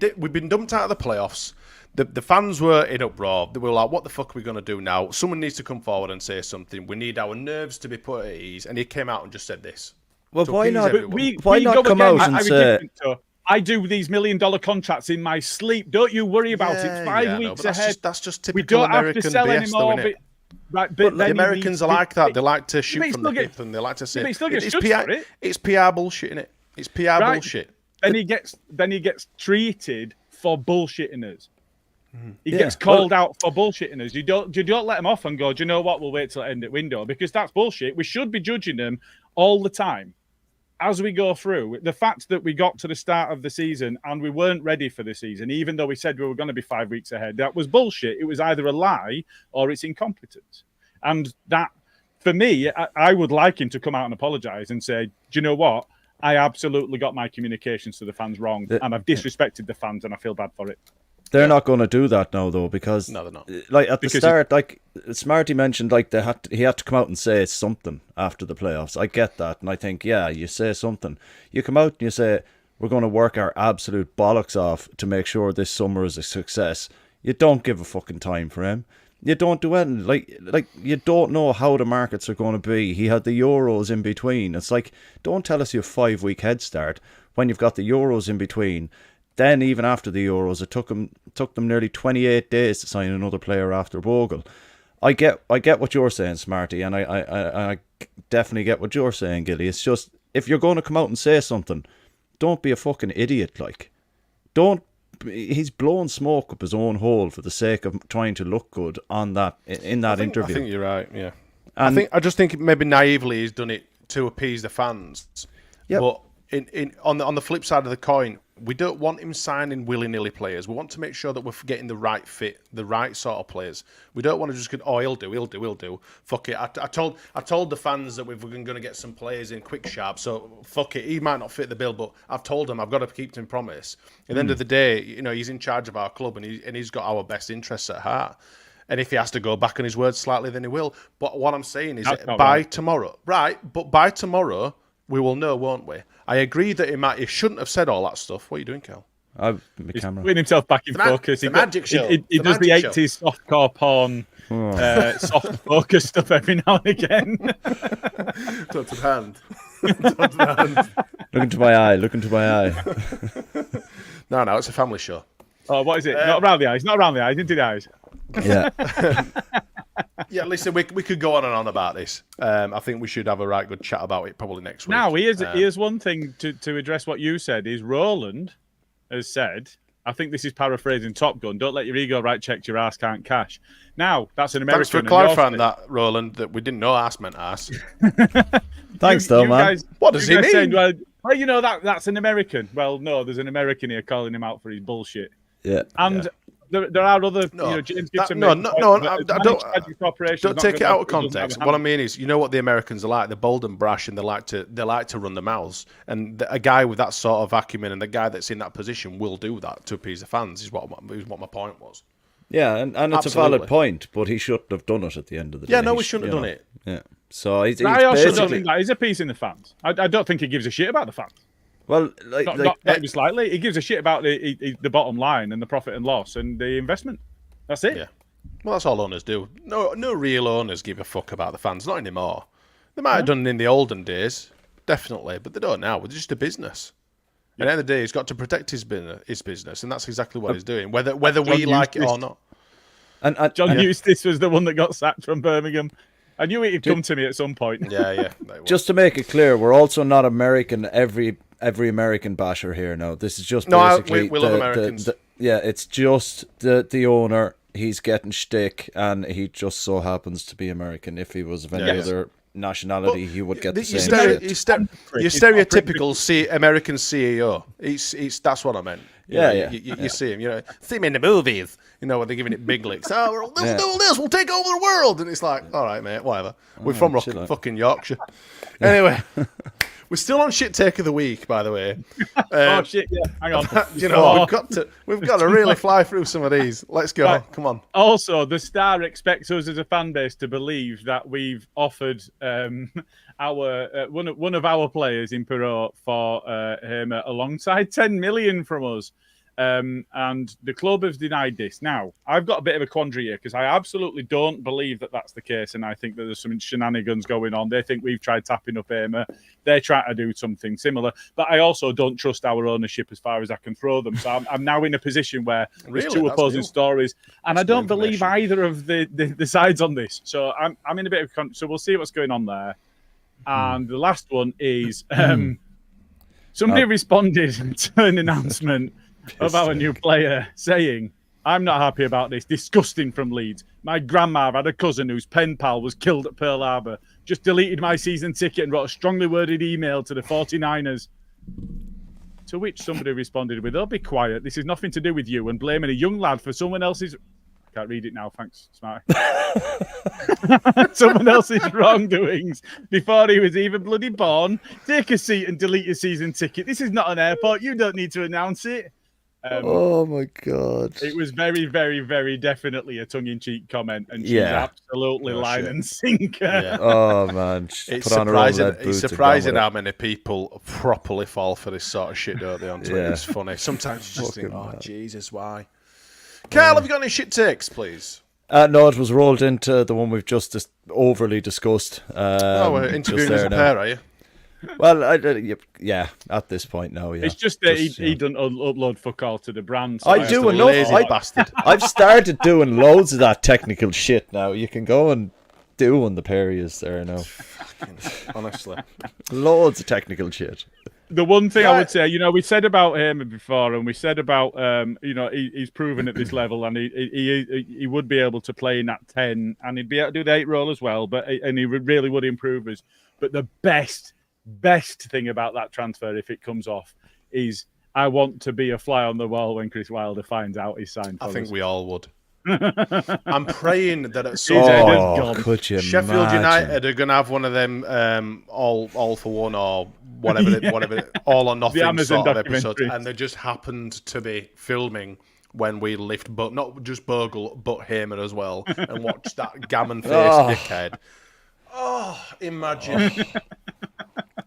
Speaker 3: dumped out of the playoffs. The fans were in uproar. They were like, what the fuck are we going to do now? Someone needs to come forward and say something. We need our nerves to be put at ease. And he came out and just said this.
Speaker 7: Well, why not? Why not come out and say...
Speaker 1: I do these $1 million contracts in my sleep. Don't you worry about it. It's 5 weeks ahead.
Speaker 3: That's just typical
Speaker 1: we don't
Speaker 3: American
Speaker 1: have to sell
Speaker 3: BS,
Speaker 1: anymore.
Speaker 3: though,
Speaker 1: But
Speaker 3: the Americans are like that. They like to shoot from the hip, and they like to say it's PR bullshit, innit? It's PR bullshit.
Speaker 1: Then he gets treated for bullshitting us. He gets called out for bullshitting us. You don't let him off and go, do you know what? We'll wait till the end of window, because that's bullshit. We should be judging them all the time as we go through. The fact that we got to the start of the season and we weren't ready for the season, even though we said we were going to be 5 weeks ahead, that was bullshit. It was either a lie or it's incompetence. And that, for me, I would like him to come out and apologise and say, do you know what? I absolutely got my communications to the fans wrong, and I've disrespected the fans, and I feel bad for it.
Speaker 7: They're not going to do that now, though, because
Speaker 3: no, they're not.
Speaker 7: Like at the start, like Smarty mentioned, like he had to come out and say something after the playoffs. I get that, and I think, yeah, you say something. You come out and you say, we're going to work our absolute bollocks off to make sure this summer is a success. You don't give a fucking time for him. You don't do anything. Like you don't know how the markets are going to be. He had the Euros in between. It's like, don't tell us you have 5 week head start when you've got the Euros in between. Then even after the Euros, it took them nearly 28 days to sign another player after Bogle. I get what you're saying, Smarty, and I definitely get what you're saying, Gilly. It's just, if you're going to come out and say something, don't be a fucking idiot. Like, he's blowing smoke up his own hole for the sake of trying to look good in that interview.
Speaker 3: I think you're right. Yeah, I just think maybe naively he's done it to appease the fans.
Speaker 7: Yep.
Speaker 3: But on the flip side of the coin, we don't want him signing willy-nilly players. We want to make sure that we're getting the right fit, the right sort of players. We don't want to just go, oh, he'll do. Fuck it. I told the fans that we're going to get some players in quick sharp, so fuck it. He might not fit the bill, but I've told him I've got to keep to promise. At the end of the day, he's in charge of our club, and he's got our best interests at heart. And if he has to go back on his word slightly, then he will. But what I'm saying is tomorrow, but by tomorrow, we will know, won't we? I agree that he shouldn't have said all that stuff. What are you doing, Kel?
Speaker 1: He's putting himself back in focus.
Speaker 3: The magic show.
Speaker 1: He does the 80s softcore porn, soft focus stuff every now and again.
Speaker 3: Touch of hand.
Speaker 7: Look into my eye.
Speaker 3: No, it's a family show.
Speaker 1: Oh, what is it? Not around the eyes, into the eyes.
Speaker 7: Yeah.
Speaker 3: Yeah, listen, we could go on and on about this. I think we should have a right good chat about it probably next week.
Speaker 1: Now, here's one thing to address what you said, is Roland has said, I think this is paraphrasing Top Gun, don't let your ego write checks your ass can't cash. Now, that's an American.
Speaker 3: Thanks for clarifying that, Roland, that we didn't know ass meant ass.
Speaker 7: Thanks, though, man.
Speaker 3: What does he mean?
Speaker 1: Saying, well, that's an American. Well, no, there's an American here calling him out for his bullshit.
Speaker 7: Yeah.
Speaker 1: And there are other.
Speaker 3: No,
Speaker 1: James Gibson.
Speaker 3: I don't
Speaker 1: Don't
Speaker 3: take it out of context. What I mean is, you know what the Americans are like. They're bold and brash, and they like to run their mouths. And a guy with that sort of acumen, and the guy that's in that position will do that to appease the fans. Is what my point was.
Speaker 7: Yeah, and it's a valid point, but he shouldn't have done it at the end of the day.
Speaker 3: Yeah, no, he shouldn't have done it.
Speaker 7: Yeah. So he's
Speaker 1: I also
Speaker 7: basically...
Speaker 1: don't think that is appeasing the fans. I don't think he gives a shit about the fans.
Speaker 7: Well,
Speaker 1: not even slightly. He gives a shit about the bottom line and the profit and loss and the investment. That's it.
Speaker 3: Yeah. Well, that's all owners do. No real owners give a fuck about the fans. Not anymore. They might have done in the olden days, definitely, but they don't now. They're just a business. At the end of the day, he's got to protect his business, and that's exactly what he's doing, whether we like it or not.
Speaker 1: And John Eustace was the one that got sacked from Birmingham. I knew it'd come to me at some point.
Speaker 3: Yeah.
Speaker 7: Just to make it clear, we're also not American. Every American basher here. No, this is just basically
Speaker 3: we love Americans.
Speaker 7: It's just the owner. He's getting shtick, and he just so happens to be American. If he was of any other nationality, he would get the same shit.
Speaker 3: Your stereotypical American CEO. That's what I meant. You see him. See him in the movies. When they're giving it big licks. Oh, we'll do this. We'll take over the world. And it's like, all right, mate, whatever. We're from fucking Yorkshire. Anyway, we're still on shit take of the week, by the way.
Speaker 1: Shit, yeah. Hang on.
Speaker 3: We've got to really fly through some of these. Let's go. Right. Come on.
Speaker 1: Also, the Star expects us as a fan base to believe that we've offered our one of our players in Piroe for him alongside 10 million from us. And the club has denied this. Now, I've got a bit of a quandary here because I absolutely don't believe that that's the case, and I think that there's some shenanigans going on. They think we've tried tapping up Hamer. They're trying to do something similar, but I also don't trust our ownership as far as I can throw them. So I'm now in a position where there's two opposing stories, and I don't believe either of the sides on this. So I'm in a bit of so we'll see what's going on there. And the last one is somebody responded to an announcement of our new player saying, "I'm not happy about this. Disgusting from Leeds. My grandma had a cousin whose pen pal was killed at Pearl Harbor. Just deleted my season ticket and wrote a strongly worded email to the 49ers." To which somebody responded with, "Oh, be quiet. This is nothing to do with you," and blaming a young lad for someone else's... I can't read it now. Thanks, Smarty. Someone else's wrongdoings before he was even bloody born. Take a seat and delete your season ticket. This is not an airport. You don't need to announce it.
Speaker 7: Oh my God!
Speaker 1: It was very, very, very definitely a tongue-in-cheek comment, and she's absolutely line and sinker.
Speaker 7: Yeah. Oh man,
Speaker 3: it's surprising how many people properly fall for this sort of shit, don't they? On Twitter, it's funny. Sometimes you just think, "Oh Jesus, why?" Karl, have you got any shit takes, please?
Speaker 7: No, it was rolled into the one we've just overly discussed.
Speaker 3: We're interviewing as a pair, are you?
Speaker 7: Well, at this point now, yeah.
Speaker 1: It's just that he doesn't upload fuck all to the brand. So
Speaker 7: I do enough.
Speaker 3: Bastard.
Speaker 7: I've started doing loads of that technical shit now. You can go and do on the Perriers there now.
Speaker 3: Honestly.
Speaker 7: Loads of technical shit.
Speaker 1: The one thing I would say, we said about him before, and we said about, he's proven at this level, and he would be able to play in that 10, and he'd be able to do the 8 role as well, and he really would improve us. But the best thing about that transfer, if it comes off, is I want to be a fly on the wall when Chris Wilder finds out he's signed for us.
Speaker 3: I think we all would. I'm praying that at some point Sheffield United are going to have one of them all for one or whatever all or nothing sort of episodes, and they just happened to be filming when we lift, but not just Bogle, but Hamer as well, and watch that gammon-faced dickhead. Oh, imagine.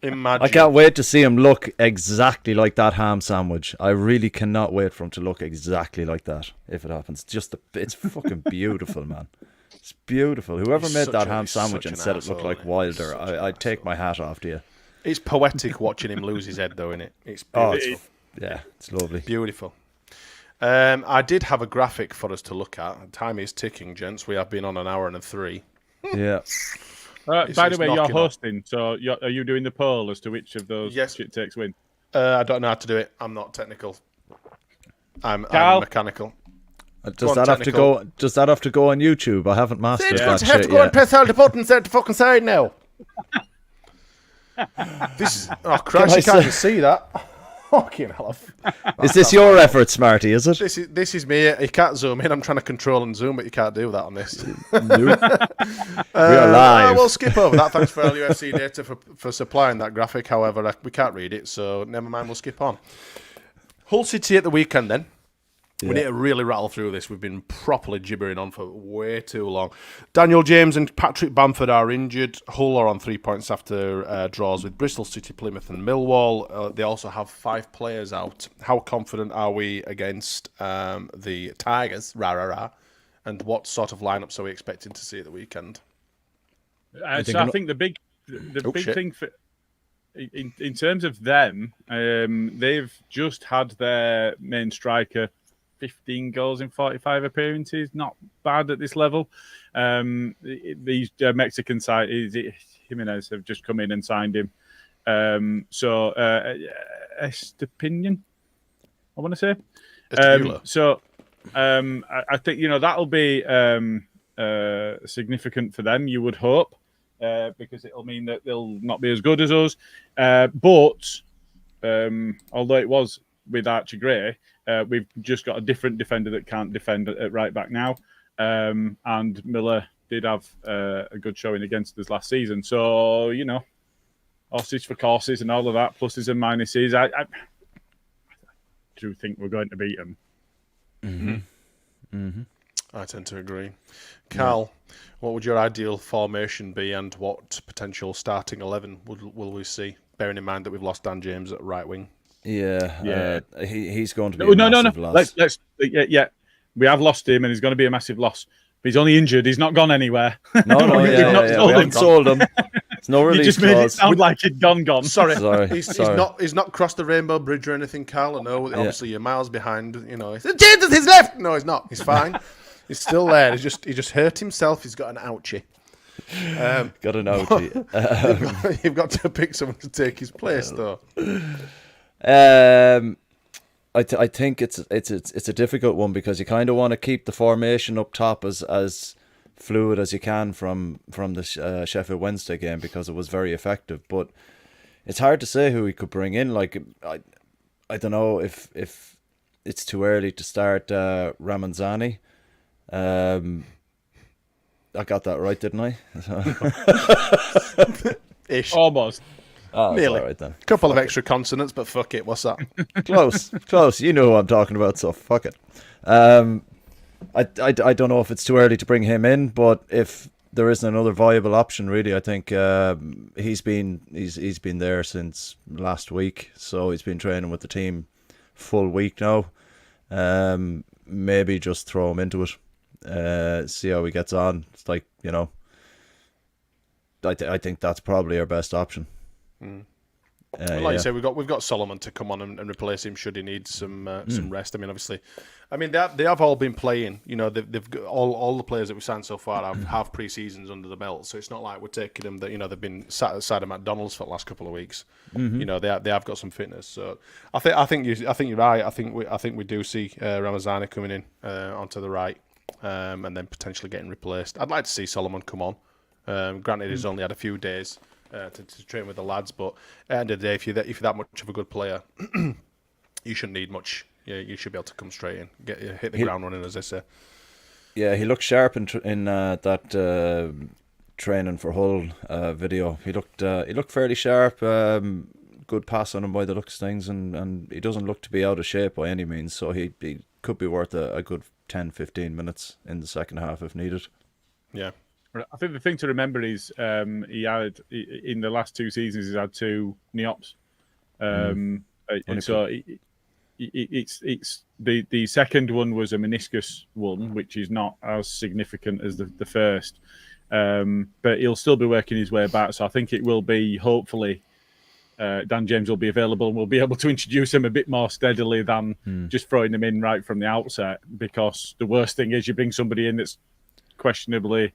Speaker 7: I can't wait to see him look exactly like that ham sandwich. I really cannot wait for him to look exactly like that if it happens. It's fucking beautiful, man. It's beautiful. Whoever made that ham sandwich and said it looked like Wilder, I'd take my hat off to you.
Speaker 3: It's poetic watching him lose his head, though, isn't it? It's beautiful.
Speaker 7: It's lovely.
Speaker 3: Beautiful. I did have a graphic for us to look at. Time is ticking, gents. We have been on an hour and 3.
Speaker 7: Yeah.
Speaker 1: By the way, you're hosting, so are you doing the poll as to which of those shit takes win?
Speaker 3: I don't know how to do it. I'm not technical. I'm mechanical.
Speaker 7: Does that have to go on YouTube? I haven't mastered that shit yet.
Speaker 3: It's going to have to go and press all the buttons at the fucking side now. Christ, you can't even see that. Fucking hell.
Speaker 7: Is this your effort, Smarty, is it?
Speaker 3: This is me. You can't zoom in. I'm trying to control and zoom, but you can't do that on this.
Speaker 7: Nope. We are live.
Speaker 3: We'll skip over that. Thanks for LUFC Data for supplying that graphic. However, we can't read it, so never mind. We'll skip on. Hull City at the weekend then. We need to really rattle through this. We've been properly gibbering on for way too long. Daniel James and Patrick Bamford are injured. Hull are on 3 points after draws with Bristol City, Plymouth and Millwall. They also have 5 players out. How confident are we against the Tigers? Rah, rah, rah. And what sort of lineups are we expecting to see at the weekend?
Speaker 1: I think the big thing for... In terms of them, they've just had their main striker 15 goals in 45 appearances. Not bad at this level. These Mexican side, Jimenez, have just come in and signed him. Estepinian, I want to say. I think that'll be significant for them. You would hope. Because it'll mean that they'll not be as good as us. But although it was with Archie Gray, we've just got a different defender that can't defend at right back now. And Miller did have a good showing against us last season. So, horses for courses and all of that, pluses and minuses. I do think we're going to beat them.
Speaker 3: I tend to agree. Karl, what would your ideal formation be and what potential starting 11 will we see? Bearing in mind that we've lost Dan James at right wing.
Speaker 7: Yeah. He's going to be a massive loss.
Speaker 1: We have lost him and he's going to be a massive loss. But he's only injured. He's not gone anywhere.
Speaker 7: We haven't sold him. It's no release
Speaker 1: You just made it sound like he'd gone.
Speaker 3: Sorry. He's not crossed the rainbow bridge or anything, Karl. No, obviously you're miles behind. James is his left. No, he's not. He's fine. He's still there. He just hurt himself. He's got an ouchie.
Speaker 7: Got an ouchie.
Speaker 3: You've got to pick someone to take his place, though.
Speaker 7: I think it's a difficult one because you kind of want to keep the formation up top as fluid as you can from the Sheffield Wednesday game because it was very effective. But it's hard to say who we could bring in. Like I don't know if it's too early to start Ramanzani. I got that right, didn't I?
Speaker 3: Ish.
Speaker 1: Almost.
Speaker 7: Oh,
Speaker 3: nearly.
Speaker 7: All right, then.
Speaker 3: Couple of extra consonants, but fuck it. What's that?
Speaker 7: Close. You know who I'm talking about, so fuck it. I don't know if it's too early to bring him in, but if there isn't another viable option, really, I think he's been there since last week, so he's been training with the team full week now. Maybe just throw him into it, see how he gets on. It's like, I think that's probably our best option.
Speaker 3: You say, we've got Solomon to come on and replace him should he need some rest. I mean, obviously, they have all been playing. They've got all the players that we've signed so far have pre-seasons under the belt, so it's not like we're taking them that they've been sat outside of McDonald's for the last couple of weeks. They have got some fitness. So I think you're right. I think we do see Ramazani coming in onto the right, and then potentially getting replaced. I'd like to see Solomon come on. Granted, he's only had a few days to train with the lads, but at the end of the day, if you're that much of a good player, you shouldn't need much. You should be able to come straight in, hit the ground running, as they say.
Speaker 7: Yeah, he looked sharp in that training for Hull video. He looked fairly sharp. Good pass on him by the looks of things, and he doesn't look to be out of shape by any means. So he could be worth a good 10-15 minutes in the second half if needed.
Speaker 3: Yeah.
Speaker 1: I think the thing to remember is he had in the last 2 seasons he's had 2 NEOPs, and so it's the second one was a meniscus one, which is not as significant as the first, but he'll still be working his way back. So I think it will be hopefully Dan James will be available and we'll be able to introduce him a bit more steadily than just throwing him in right from the outset. Because the worst thing is you bring somebody in that's questionably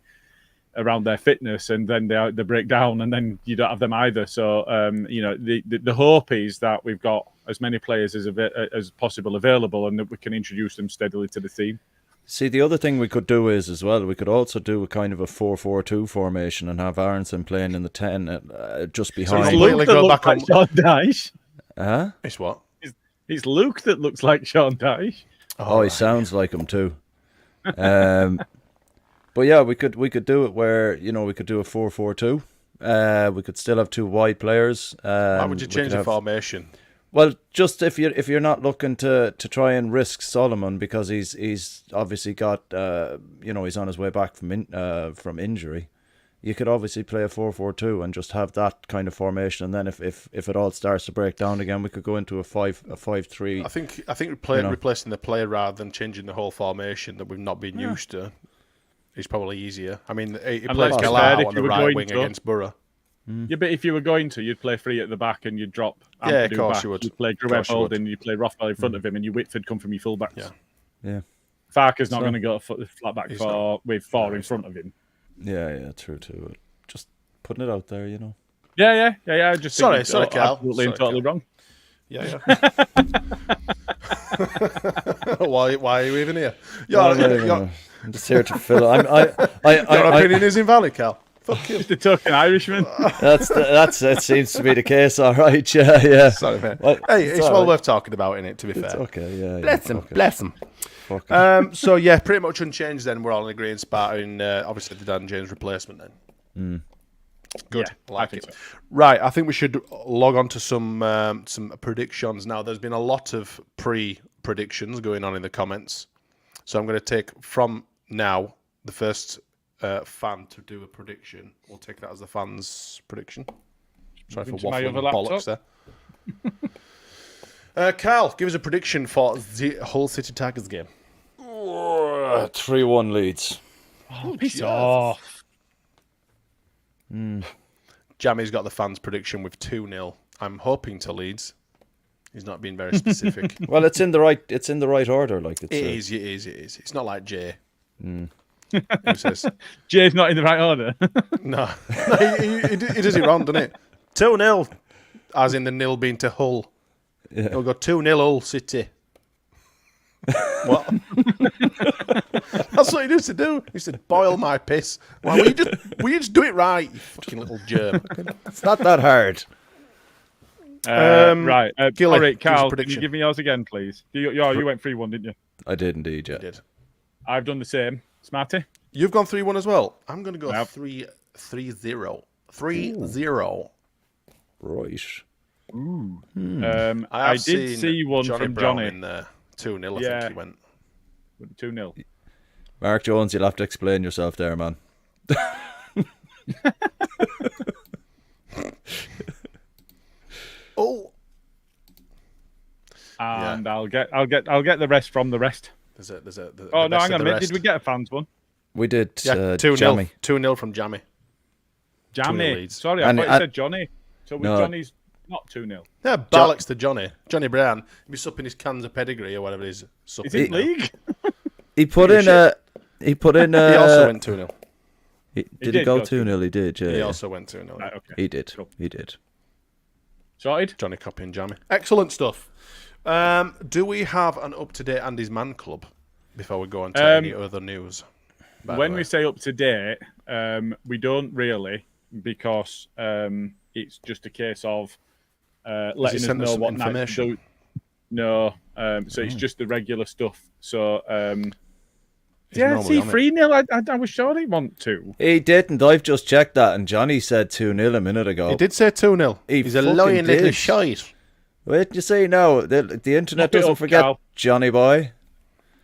Speaker 1: around their fitness, and then they break down, and then you don't have them either. So, the hope is that we've got as many players as possible available, and that we can introduce them steadily to the team.
Speaker 7: See, the other thing we could do is as well, we could also do a kind of a 4-4-2 formation and have Aronson playing in the 10 just behind.
Speaker 3: So completely go back on.
Speaker 1: Sean Dyche.
Speaker 3: It's what?
Speaker 1: It's Luke that looks like Sean Dyche.
Speaker 7: Oh, he sounds like him too. But yeah, we could do it where we could do a 4-4-2. We could still have two wide players.
Speaker 3: Why would you change the formation?
Speaker 7: Well, just if you're not looking to try and risk Solomon because he's obviously got he's on his way back from injury, you could obviously play a 4-4-2 and just have that kind of formation. And then if it all starts to break down again, we could go into a 5-3.
Speaker 3: I think replacing the player rather than changing the whole formation that we've not been used to is probably easier. I mean, he plays Galal on the right wing against Borough.
Speaker 1: Yeah, but if you were going to, you'd play three at the back and you'd drop.
Speaker 3: Yeah, of
Speaker 1: Ampadu
Speaker 3: course
Speaker 1: back.
Speaker 3: you would.
Speaker 1: You'd play Gruev holding, you'd play Rothwell in front of him, and you Whitford come from your fullbacks.
Speaker 7: Yeah.
Speaker 1: Farker's not going to go flat back with four in front of him.
Speaker 7: Yeah, true too. Just putting it out there,
Speaker 1: Yeah. I just
Speaker 3: sorry,
Speaker 1: absolutely
Speaker 3: Cal.
Speaker 1: and totally wrong.
Speaker 3: Yeah. Why are you even here?
Speaker 7: I'm just here to fill.
Speaker 3: Your opinion is invalid, Cal. Fuck you.
Speaker 1: Just a token Irishman.
Speaker 7: That seems to be the case. All right, yeah.
Speaker 3: Sorry, man. Hey, it's well worth talking about, innit? To be fair.
Speaker 7: Okay, yeah.
Speaker 3: Bless him. So yeah, pretty much unchanged. Then we're all in agreement spot in obviously the Dan James replacement. Then. Good,
Speaker 1: Yeah,
Speaker 3: like
Speaker 1: I think
Speaker 3: it.
Speaker 1: so.
Speaker 3: Right, I think we should log on to some predictions now. There's been a lot of predictions going on in the comments, so I'm going to take from now the first fan to do a prediction. We'll take that as the fan's prediction. Sorry for
Speaker 1: Into my
Speaker 3: waffling
Speaker 1: other
Speaker 3: bollocks there. Carl, give us a prediction for the Hull City Tigers game.
Speaker 7: 3-1 Leeds.
Speaker 1: Oh, piss off.
Speaker 3: Jammy's got the fans' prediction with 2-0. I'm hoping to Leeds. He's not being very specific.
Speaker 7: Well, it's in the right order. Like
Speaker 3: It is. It's not like Jay. Who says
Speaker 1: Jay's not in the right order.
Speaker 3: no? He does it wrong, doesn't it? 2-0, as in the nil being to Hull.
Speaker 7: Yeah.
Speaker 3: He'll go 2-0 Hull City. What? That's what he used to do. He said, "Boil my piss." Well, will you just do it right, you fucking little germ?
Speaker 7: It's not that hard.
Speaker 1: Right.
Speaker 3: Gilly,
Speaker 1: all right,
Speaker 3: give us a
Speaker 1: Carl, can
Speaker 3: prediction.
Speaker 1: you give me yours again, please? You went 3-1, didn't you?
Speaker 7: I did indeed. Yeah.
Speaker 3: You did.
Speaker 1: I've done the same. Smarty?
Speaker 3: You've gone 3-1 as well. I'm going to go
Speaker 1: Yep.
Speaker 3: 3-0. 3-0.
Speaker 7: Right.
Speaker 1: I did see one
Speaker 3: Johnny
Speaker 1: from
Speaker 3: Brown
Speaker 1: Johnny.
Speaker 3: in there. 2-0, I
Speaker 1: Yeah.
Speaker 3: think he went.
Speaker 1: 2-0.
Speaker 7: Mark Jones, you'll have to explain yourself there, man.
Speaker 3: Oh.
Speaker 1: And I'll get the rest from the rest.
Speaker 3: There's a
Speaker 1: Oh no, hang on a minute. Did we get a fans one?
Speaker 7: We did.
Speaker 3: Yeah, 2-0.
Speaker 7: Jammy.
Speaker 3: 2-0 from Jammy. 2-0
Speaker 1: Jammy.
Speaker 3: Leeds.
Speaker 1: Sorry, I
Speaker 7: And-
Speaker 1: thought you said Johnny. So
Speaker 7: No.
Speaker 1: Johnny's not 2-0.
Speaker 3: Yeah, bollocks to Johnny. Johnny Brown. He'll be supping his cans of pedigree or whatever it is.
Speaker 1: Is it league?
Speaker 7: He put in a. He put in a.
Speaker 3: He also went 2-0.
Speaker 7: Did he
Speaker 1: did
Speaker 7: go
Speaker 1: go
Speaker 7: 2-0? He did. Yeah.
Speaker 3: He
Speaker 7: yeah.
Speaker 3: also went 2-0.
Speaker 1: Right, okay.
Speaker 7: He did.
Speaker 1: Cool.
Speaker 7: He did.
Speaker 1: Sorted?
Speaker 3: Johnny copying Jammy. Excellent stuff. Do we have an up-to-date Andy's Man Club before we go on to any other news?
Speaker 1: When we say up to date, we don't really, because it's just a case of letting us
Speaker 3: sent us
Speaker 1: know
Speaker 3: some
Speaker 1: what night to
Speaker 3: information?
Speaker 1: do. No, so it's just the regular stuff. So yeah,
Speaker 3: normally
Speaker 1: see,
Speaker 3: on it.
Speaker 1: 3-0. I was sure he want to.
Speaker 7: He didn't. I've just checked that, and Johnny said 2-0 a minute ago.
Speaker 3: He did say 2-0.
Speaker 7: He
Speaker 3: He's a
Speaker 7: fucking
Speaker 3: lying little
Speaker 7: did.
Speaker 3: shite.
Speaker 7: Wait, you say now the internet
Speaker 1: Pop it
Speaker 7: doesn't
Speaker 1: up,
Speaker 7: forget
Speaker 1: Cal.
Speaker 7: Johnny boy.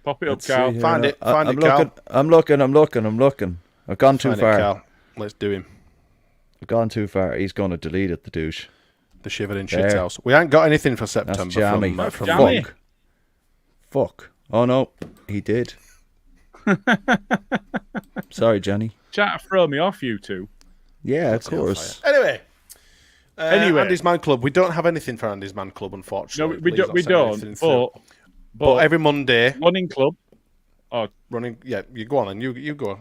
Speaker 1: Pop it up,
Speaker 7: Let's see
Speaker 1: Carl.
Speaker 7: here
Speaker 3: Find
Speaker 7: now.
Speaker 3: it, find
Speaker 7: I'm
Speaker 3: it, Cal.
Speaker 7: looking. I'm looking. I've gone too
Speaker 3: Find it,
Speaker 7: far.
Speaker 3: Cal. Let's do him.
Speaker 7: I've gone too far. He's going to delete it, the douche.
Speaker 3: The shivering shit
Speaker 7: There.
Speaker 3: house. We ain't got anything for
Speaker 7: That's
Speaker 3: September
Speaker 7: jammy.
Speaker 3: from
Speaker 1: Jammy.
Speaker 7: Fuck. Oh no, he did. Sorry, Johnny.
Speaker 1: Chat throw me off, you two.
Speaker 7: Yeah, of course.
Speaker 3: Anyway.
Speaker 1: Anyway.
Speaker 3: Andy's Man Club. We don't have anything for Andy's Man Club, unfortunately.
Speaker 1: No, we
Speaker 3: Please
Speaker 1: don't. We
Speaker 3: send anything
Speaker 1: don't.
Speaker 3: through. But every Monday,
Speaker 1: running club.
Speaker 3: running. Yeah, you go on and you go.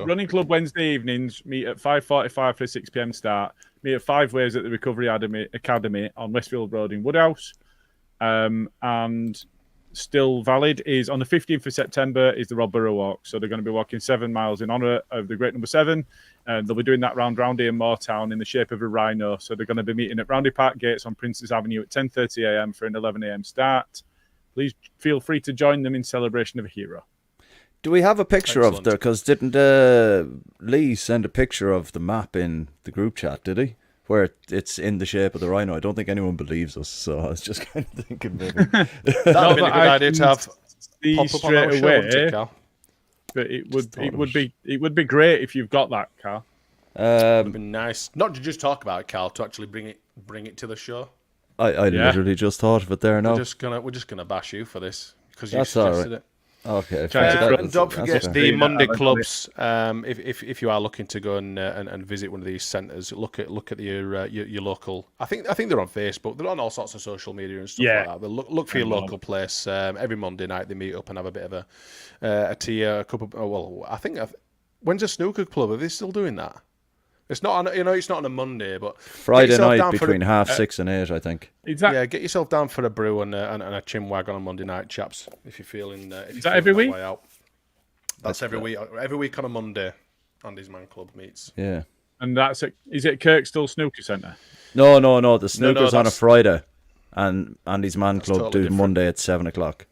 Speaker 1: Running club Wednesday evenings meet at 5:45 for a 6 p.m. start. Meet at 5 Ways at the Recovery Academy on Westfield Road in Woodhouse. And still valid is on the 15th of September is the Wober Walk. So they're going to be walking 7 miles in honour of the great number 7. And they'll be doing that round Roundy and Moortown in the shape of a rhino. So they're going to be meeting at Roundy Park Gates on Princes Avenue at 10:30 a.m. for an 11 a.m. start. Please feel free to join them in celebration of a hero.
Speaker 7: Do we have a picture
Speaker 3: Excellent.
Speaker 7: of there? Because didn't Lee send a picture of the map in the group chat, did he? Where it's in the shape of the rhino. I don't think anyone believes us, so I was just kind of thinking maybe.
Speaker 3: That would have been a good idea to have
Speaker 1: See
Speaker 3: pop up on our
Speaker 1: straight
Speaker 3: show, wouldn't it,
Speaker 1: away,
Speaker 3: Carl?
Speaker 1: but it would be great if you've got that, Carl.
Speaker 3: It'd be nice not to just talk about it, Carl, to actually bring it to the show.
Speaker 7: I literally just thought of it there now.
Speaker 3: We're just gonna bash you for this because you
Speaker 7: That's all
Speaker 3: suggested
Speaker 7: right.
Speaker 3: it.
Speaker 7: Okay.
Speaker 3: And don't forget the
Speaker 1: fair.
Speaker 3: Monday
Speaker 1: That's
Speaker 3: clubs. If you are looking to go and visit one of these centres, look at your local. I think they're on Facebook. They're on all sorts of social media and stuff like that. But look for your local place. Every Monday night they meet up and have a bit of a tea, a cup of. Well, I think when's a snooker club? Are they still doing that? It's not on, it's not on a Monday, but
Speaker 7: Friday night between 6:30 and 8, I think.
Speaker 1: Exactly.
Speaker 3: Yeah, get yourself down for a brew and a chinwag on a Monday night, chaps. If you're feeling,
Speaker 1: Is that every week?
Speaker 3: That's every week. Every week on a Monday, Andy's Man Club meets.
Speaker 7: Yeah.
Speaker 1: And is it Kirkstall Snooker Centre?
Speaker 7: No. The snooker's on a
Speaker 3: that's-
Speaker 7: Friday, and Andy's Man Club
Speaker 3: totally
Speaker 7: do
Speaker 3: different.
Speaker 7: Monday at 7:00.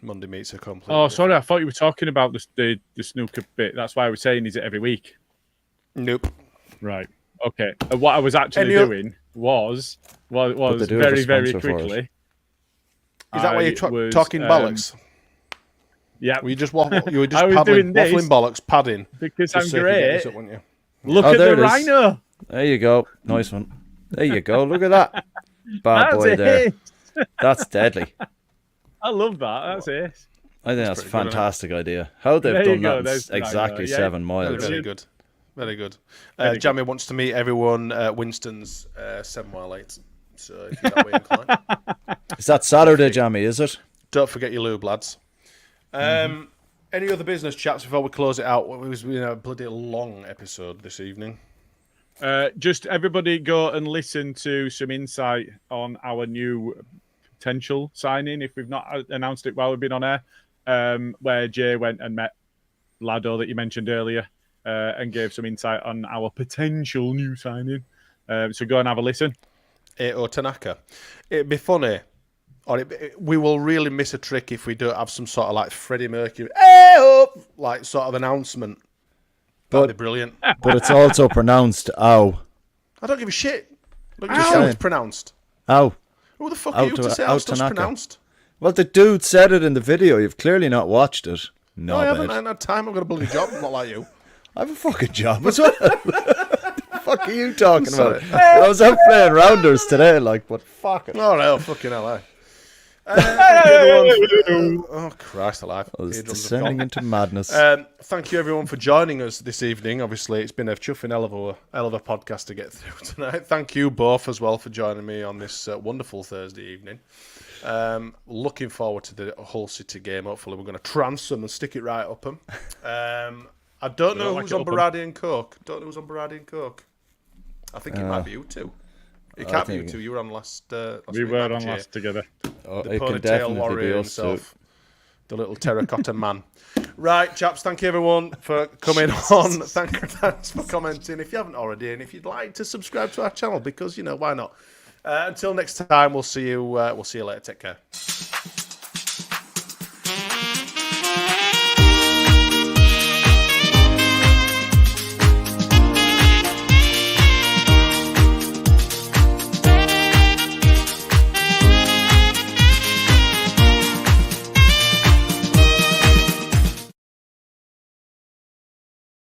Speaker 3: Monday meets are completely.
Speaker 1: Oh, sorry, I thought you were talking about the snooker bit. That's why I was saying, is it every week?
Speaker 3: Nope.
Speaker 1: Right. Okay. What I was actually doing was
Speaker 7: But they do have a
Speaker 1: very, very
Speaker 7: sponsor for it.
Speaker 1: quickly.
Speaker 3: Is that why
Speaker 1: I
Speaker 3: you're
Speaker 1: was,
Speaker 3: talking bollocks?
Speaker 1: Yeah,
Speaker 3: Were you just you were just
Speaker 1: I was doing this
Speaker 3: waffling bollocks, padding?
Speaker 1: because
Speaker 3: Just
Speaker 1: I'm
Speaker 3: so you could get this
Speaker 1: great.
Speaker 3: up, wouldn't you?
Speaker 1: Look
Speaker 7: Oh,
Speaker 1: at
Speaker 7: there
Speaker 1: the
Speaker 7: it is.
Speaker 1: rhino.
Speaker 7: There you go. Nice one. There you go. Look at that. Bad
Speaker 1: That's
Speaker 7: boy there.
Speaker 1: it.
Speaker 7: That's deadly.
Speaker 1: I love that. That's it.
Speaker 7: I think that's a
Speaker 3: pretty good, isn't it?
Speaker 7: fantastic idea. How they've
Speaker 1: There you
Speaker 7: done
Speaker 1: go,
Speaker 7: that in
Speaker 1: there's the rhino.
Speaker 7: exactly
Speaker 1: Yeah.
Speaker 7: 7 miles.
Speaker 3: Very good. Very good.
Speaker 1: Very good.
Speaker 3: Jamie wants to meet everyone at Winston's 7 mile 8. So if you're that way inclined,
Speaker 7: Is that Saturday, Jamie, is it?
Speaker 3: don't forget your lube, lads. Any other business chats before we close it out? It was a bloody long episode this evening.
Speaker 1: Just everybody go and listen to some insight on our new potential signing, if we've not announced it while we've been on air, where Jay went and met Lado that you mentioned earlier and gave some insight on our potential new signing. So go and have a listen.
Speaker 3: Or Tanaka. It'd be funny, or we will really miss a trick if we don't have some sort of like Freddie Mercury, like sort of announcement. That'd be brilliant.
Speaker 7: But it's also pronounced ow.
Speaker 3: I don't give a shit. I don't give a shit how it's pronounced.
Speaker 7: Ow.
Speaker 3: Who the fuck are you to say how stuff's
Speaker 7: Tanaka.
Speaker 3: pronounced?
Speaker 7: Well, the dude said it in the video. You've clearly not watched it.
Speaker 3: No, I haven't. I haven't had time. I've got a bloody job. I'm not like you.
Speaker 7: I have a fucking job as well. What the fuck are you talking about?
Speaker 3: Sorry.
Speaker 7: I was out playing rounders today, but fuck it.
Speaker 3: Oh, no, fucking hell, eh? Oh, Christ alive.
Speaker 7: I was
Speaker 3: Eardrums have
Speaker 7: descending
Speaker 3: gone.
Speaker 7: into madness.
Speaker 3: Thank you, everyone, for joining us this evening. Obviously, it's been a chuffing hell of a podcast to get through tonight. Thank you both as well for joining me on this wonderful Thursday evening. Looking forward to the Hull City game. Hopefully, we're going to trance them and stick it right up them. I don't know who's on Berardi and Coke. I think it might be you two. It can't be you two. You were on last
Speaker 1: We
Speaker 3: week,
Speaker 1: were
Speaker 3: weren't
Speaker 1: on
Speaker 3: you?
Speaker 1: last together.
Speaker 7: Oh,
Speaker 3: The
Speaker 7: it can
Speaker 3: ponytail
Speaker 7: definitely
Speaker 3: warrior
Speaker 7: be us two.
Speaker 3: himself. The little terracotta man. Right, chaps, thank you everyone for coming on. Thanks for commenting if you haven't already, and if you'd like to subscribe to our channel, because why not? Until next time, we'll see you later. Take care.